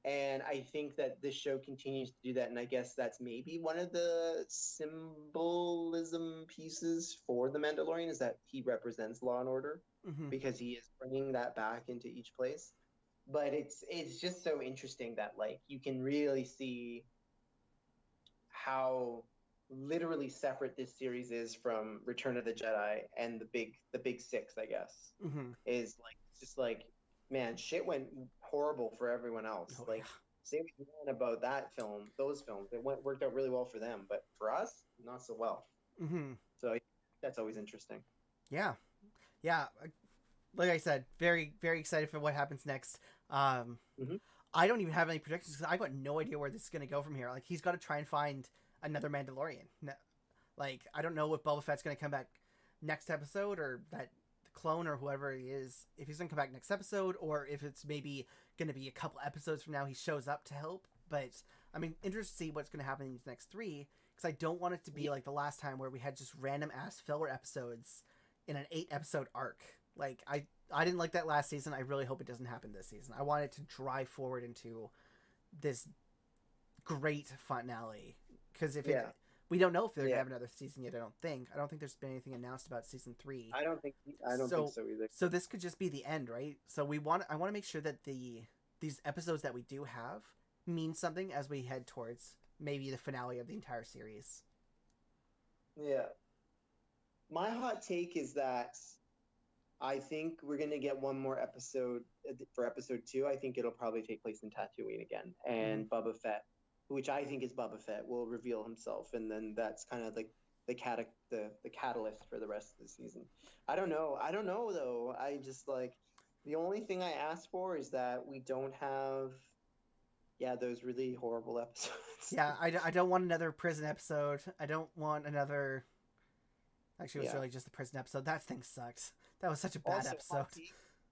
Speaker 2: And I think that this show continues to do that. And I guess that's maybe one of the symbolism pieces for the Mandalorian is that he represents law and order because he is bringing that back into each place. but it's just so interesting that like you can really see how literally separate this series is from Return of the Jedi and the big six, I guess.
Speaker 1: Mm-hmm.
Speaker 2: Is like it's just like, man, shit went horrible for everyone else.
Speaker 1: Oh
Speaker 2: Like say what you want about that film, those films, worked out really well for them, but for us, not so well.
Speaker 1: yeah. Mm-hmm.
Speaker 2: So that's always interesting.
Speaker 1: Yeah. Yeah. Like I said, very, very excited for what happens next.
Speaker 2: Hmm.
Speaker 1: I don't even have any predictions because I got no idea where this is going to go from here. Like, he's got to try and find another Mandalorian. Like, I don't know if Boba Fett's going to come back next episode, or that clone or whoever he is, if he's going to come back next episode, or if it's maybe going to be a couple episodes from now he shows up to help. But I mean, interested to see what's going to happen in these next three, because I don't want it to be like the last time where we had just random ass filler episodes in an 8-episode arc. Like, I didn't like that last season. I really hope it doesn't happen this season. I want it to drive forward into this great finale. Because if it, we don't know if they're gonna have another season yet. I don't think. There's been anything announced about season 3.
Speaker 2: I don't think so either.
Speaker 1: So this could just be the end, right? So I want to make sure that these episodes that we do have mean something as we head towards maybe the finale of the entire series.
Speaker 2: Yeah. My hot take is that I think we're going to get one more episode for episode 2. I think it'll probably take place in Tatooine again. And Boba Fett, which I think is Boba Fett, will reveal himself. And then that's kind of like the catalyst for the rest of the season. I don't know, though. I just like, the only thing I ask for is that we don't have, those really horrible episodes.
Speaker 1: Yeah, I don't want another prison episode. I don't want another... Actually, it was really just the prison episode. That thing sucked. That was such a bad episode.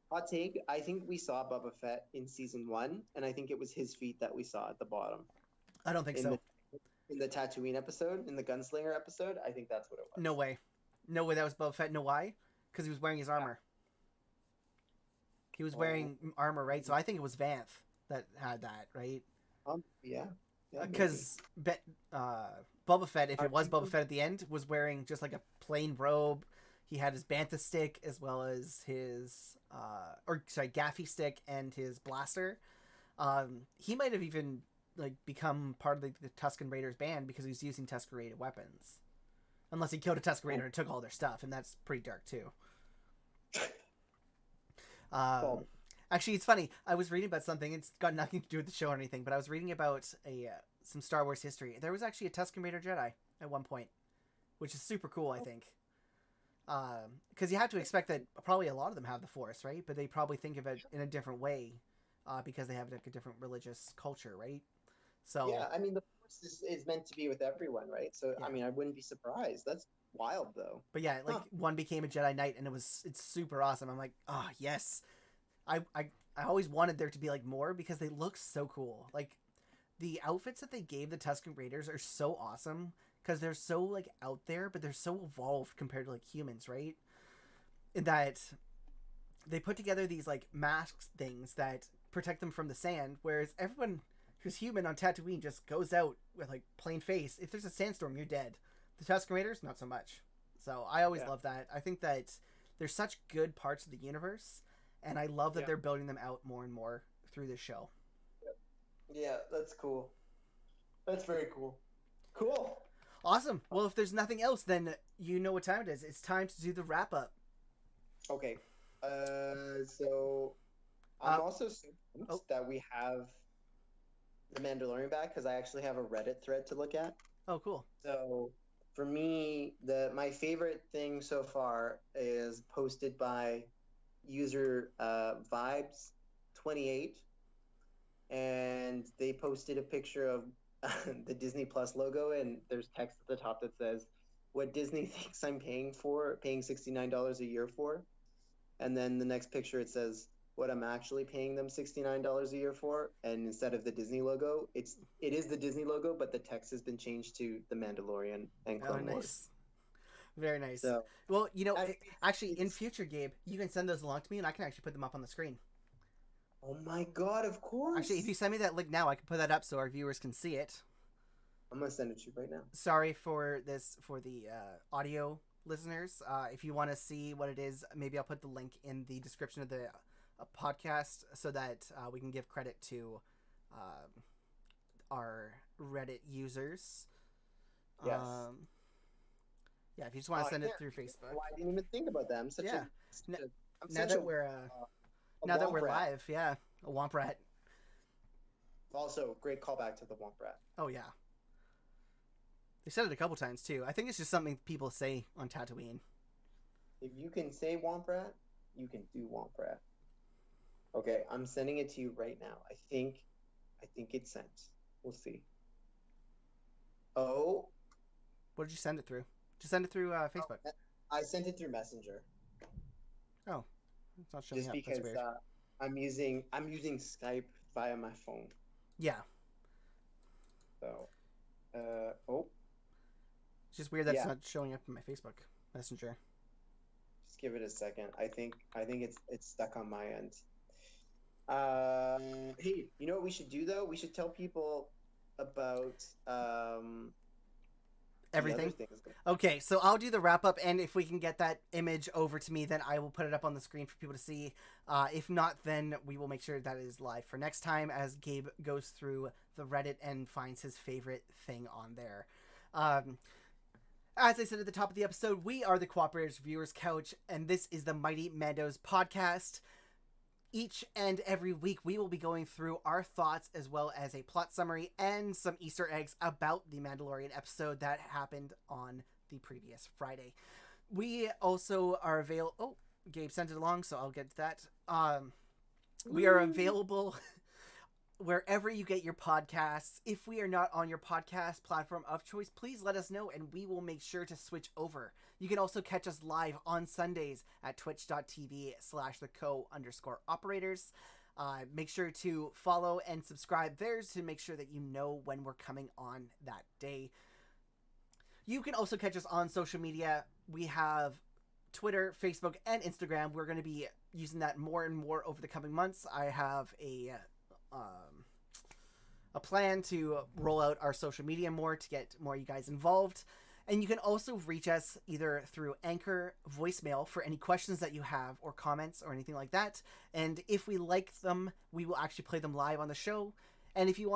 Speaker 2: Hot take. I think we saw Boba Fett in season 1, and I think it was his feet that we saw at the bottom.
Speaker 1: I don't think so.
Speaker 2: In the Tatooine episode, in the Gunslinger episode, I think that's what it was.
Speaker 1: No way. No way that was Boba Fett. Know why? Because he was wearing his armor. He was wearing armor, right? So I think it was Vanth that had that, right?
Speaker 2: Yeah.
Speaker 1: Because Boba Fett, if it was Boba Fett at the end, was wearing just like a plain robe. He had his bantha stick as well as his gaffy stick and his blaster. He might have even like become part of the Tusken Raiders band because he was using Tusken Raider weapons. Unless he killed a Tusken Raider and took all their stuff, and that's pretty dark too. Actually, it's funny. I was reading about something. It's got nothing to do with the show or anything, but I was reading about some Star Wars history. There was actually a Tusken Raider Jedi at one point, which is super cool, I think. Because you have to expect that probably a lot of them have the Force, right? But they probably think of it in a different way because they have like a different religious culture, right? So
Speaker 2: yeah, I mean, the Force is meant to be with everyone, right? So I mean, I wouldn't be surprised. That's wild, though.
Speaker 1: But yeah, like one became a Jedi Knight, and it's super awesome. I'm like, oh yes. I always wanted there to be like more because they look so cool. Like the outfits that they gave the Tusken Raiders are so awesome because they're so like out there, but they're so evolved compared to like humans, right? In that they put together these like masks things that protect them from the sand, whereas everyone who's human on Tatooine just goes out with like plain face. If there's a sandstorm, you're dead. The Tusken Raiders, not so much. So I always love that. I think that there's such good parts of the universe. And I love that they're building them out more and more through this show.
Speaker 2: Yeah, that's cool. That's very cool. Cool.
Speaker 1: Awesome. Well, if there's nothing else, then you know what time it is. It's time to do the wrap up.
Speaker 2: Okay. So I'm also stoked that we have the Mandalorian back because I actually have a Reddit thread to look at.
Speaker 1: Oh, cool.
Speaker 2: So for me, my favorite thing so far is posted by user Vibes28, and they posted a picture of the Disney Plus logo, and there's text at the top that says, "What Disney thinks I'm paying $69 a year for," and then the next picture it says, "What I'm actually paying them $69 a year for," and instead of the Disney logo, it is the Disney logo, but the text has been changed to the Mandalorian and Clone Wars.
Speaker 1: Very nice. So, well, you know, actually, in future, Gabe, you can send those along to me, and I can actually put them up on the screen.
Speaker 2: Oh my god, of course!
Speaker 1: Actually, if you send me that link now, I can put that up so our viewers can see it.
Speaker 2: I'm gonna send it to you right now.
Speaker 1: Sorry for the audio listeners. If you want to see what it is, maybe I'll put the link in the description podcast so that we can give credit to our Reddit users.
Speaker 2: Yes.
Speaker 1: Yeah, if you just want to send it through Facebook.
Speaker 2: Well, I didn't even think about that. I'm such a
Speaker 1: now that we're live, yeah, a womp rat.
Speaker 2: Also, great callback to the womp rat.
Speaker 1: Oh yeah, they said it a couple times too. I think it's just something people say on Tatooine.
Speaker 2: If you can say womp rat, you can do womp rat. Okay, I'm sending it to you right now. I think it's sent. We'll see. Oh,
Speaker 1: what did you send it through? Just send it through Facebook.
Speaker 2: I sent it through Messenger.
Speaker 1: Oh, it's not showing
Speaker 2: just
Speaker 1: up.
Speaker 2: Because
Speaker 1: that's weird.
Speaker 2: I'm using Skype via my phone.
Speaker 1: Yeah.
Speaker 2: So,
Speaker 1: it's just weird that it's not showing up in my Facebook Messenger.
Speaker 2: Just give it a second. I think it's stuck on my end. Hey, you know what we should do though? We should tell people about
Speaker 1: everything. Okay, so I'll do the wrap up, and if we can get that image over to me, then I will put it up on the screen for people to see. If not, then we will make sure that it is live for next time as Gabe goes through the Reddit and finds his favorite thing on there. As I said at the top of the episode, we are the Cooperators Viewers Couch, and this is the Mighty Mandos podcast. Each and every week, we will be going through our thoughts as well as a plot summary and some Easter eggs about the Mandalorian episode that happened on the previous Friday. We also are available... Oh, Gabe sent it along, so I'll get to that. We are available wherever you get your podcasts. If we are not on your podcast platform of choice, please let us know, and we will make sure to switch over. You can also catch us live on Sundays at twitch.tv/theco_operators. Make sure to follow and subscribe there to make sure that you know when we're coming on that day. You can also catch us on social media. We have Twitter, Facebook, and Instagram. We're going to be using that more and more over the coming months. I have a plan to roll out our social media more to get more of you guys involved. And you can also reach us either through Anchor voicemail for any questions that you have or comments or anything like that. And if we like them, we will actually play them live on the show. And if you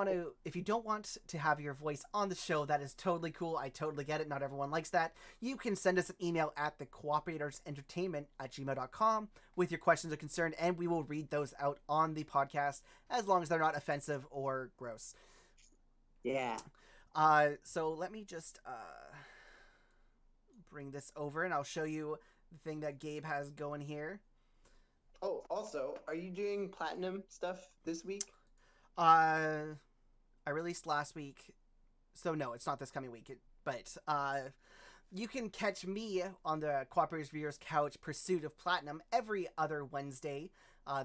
Speaker 1: don't want to have your voice on the show, that is totally cool. I totally get it. Not everyone likes that. You can send us an email at thecooperatorsEntertainment@gmail.com with your questions or concerns, and we will read those out on the podcast as long as they're not offensive or gross.
Speaker 2: Yeah.
Speaker 1: So let me just bring this over, and I'll show you the thing that Gabe has going here.
Speaker 2: Oh, also, are you doing platinum stuff this week?
Speaker 1: I released last week, so no, it's not this coming week. But you can catch me on the Cooperators Viewers Couch Pursuit of Platinum every other Wednesday.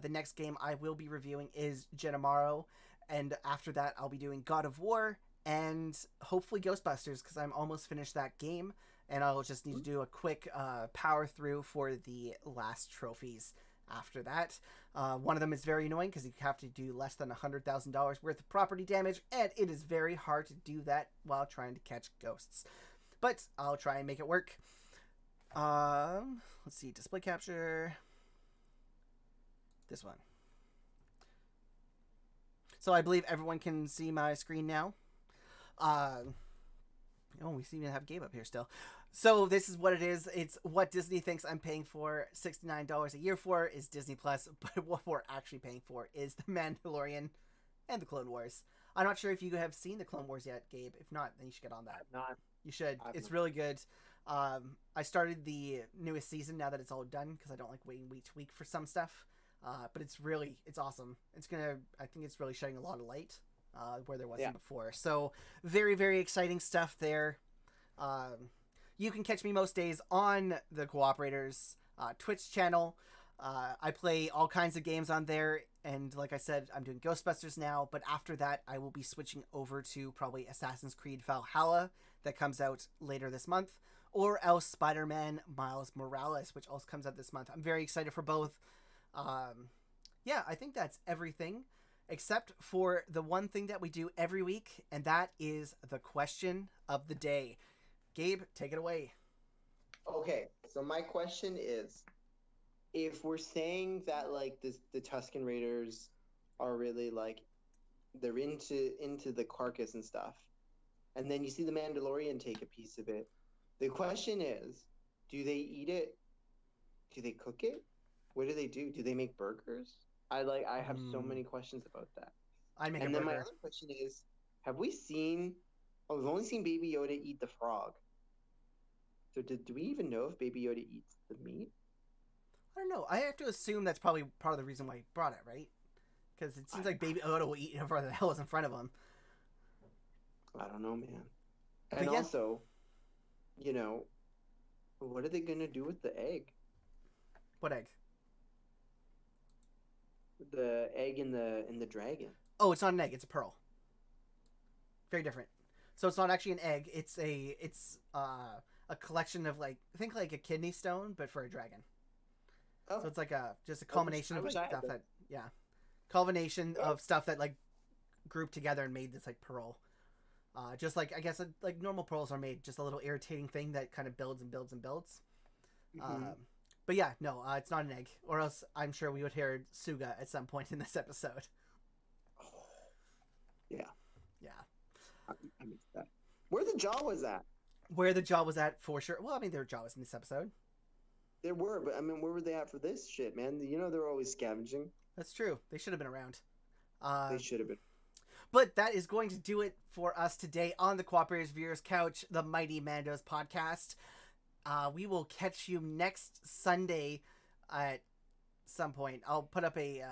Speaker 1: The next game I will be reviewing is Genamaro, and after that I'll be doing God of War and hopefully Ghostbusters, because I'm almost finished that game, and I'll just need to do a quick power through for the last trophies after that. One of them is very annoying because you have to do less than $100,000 worth of property damage, and it is very hard to do that while trying to catch ghosts. But I'll try and make it work. Let's see, display capture. This one. So I believe everyone can see my screen now. We seem to have Gabe up here still. So this is what it is. It's what Disney thinks I'm paying for $69 a year for is Disney Plus, but what we're actually paying for is The Mandalorian and The Clone Wars. I'm not sure if you have seen The Clone Wars yet, Gabe. If not, then you should get on that.
Speaker 2: I've not.
Speaker 1: You should. It's really good. I started the newest season now that it's all done because I don't like waiting week to week for some stuff. But it's awesome. I think it's really shedding a lot of light where there wasn't before. So very, very exciting stuff there. You can catch me most days on the Cooperators Twitch channel. I play all kinds of games on there, and like I said, I'm doing Ghostbusters now, but after that, I will be switching over to probably Assassin's Creed Valhalla that comes out later this month, or else Spider-Man Miles Morales, which also comes out this month. I'm very excited for both. I think that's everything, except for the one thing that we do every week, and that is the question of the day. Gabe, take it away.
Speaker 2: Okay, so my question is, if we're saying that like the Tusken Raiders are really like they're into the carcass and stuff, and then you see the Mandalorian take a piece of it, the question is, do they eat it? Do they cook it? What do they do? Do they make burgers? I have so many questions about that.
Speaker 1: I'd make
Speaker 2: And
Speaker 1: a
Speaker 2: then my
Speaker 1: burger.
Speaker 2: other question is, have we seen? Oh, we've only seen Baby Yoda eat the frog. So do we even know if Baby Yoda eats the meat?
Speaker 1: I don't know. I have to assume that's probably part of the reason why he brought it, right? Because it seems like Baby Yoda will eat whatever the hell is in front of him.
Speaker 2: I don't know, man.
Speaker 1: But
Speaker 2: And
Speaker 1: yeah.
Speaker 2: also, you know, what are they gonna do with the egg?
Speaker 1: What egg?
Speaker 2: The egg in the dragon.
Speaker 1: Oh, it's not an egg. It's a pearl. Very different. So it's not actually an egg. It's a collection of like think like a kidney stone, but for a dragon.
Speaker 2: Oh,
Speaker 1: So it's like just a combination of
Speaker 2: wish
Speaker 1: like
Speaker 2: I had
Speaker 1: stuff
Speaker 2: that.
Speaker 1: combination of stuff that like grouped together and made this like pearl. Just like I guess like normal pearls are made, just a little irritating thing that kind of builds and builds and builds.
Speaker 2: Mhm.
Speaker 1: But yeah, no, it's not an egg, or else I'm sure we would hear Suga at some point in this episode.
Speaker 2: Yeah,
Speaker 1: Yeah,
Speaker 2: I missed that. Where the jaw was at?
Speaker 1: where the jaw was at for sure. Well, I mean, their jaw was in this episode.
Speaker 2: There were, but I mean, where were they at for this shit, man? You know, they're always scavenging.
Speaker 1: That's true. They should have been around.
Speaker 2: They should have been.
Speaker 1: But that is going to do it for us today on the Cooperators Viewers Couch, the Mighty Mandos podcast. We will catch you next Sunday at some point. I'll put up a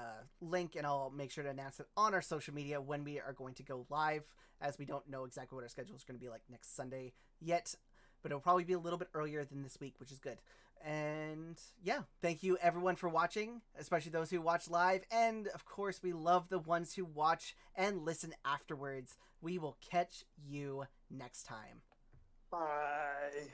Speaker 1: link and I'll make sure to announce it on our social media when we are going to go live, as we don't know exactly what our schedule is going to be like next Sunday yet. But it'll probably be a little bit earlier than this week, which is good. And yeah, thank you everyone for watching, especially those who watch live. And of course, we love the ones who watch and listen afterwards. We will catch you next time.
Speaker 2: Bye.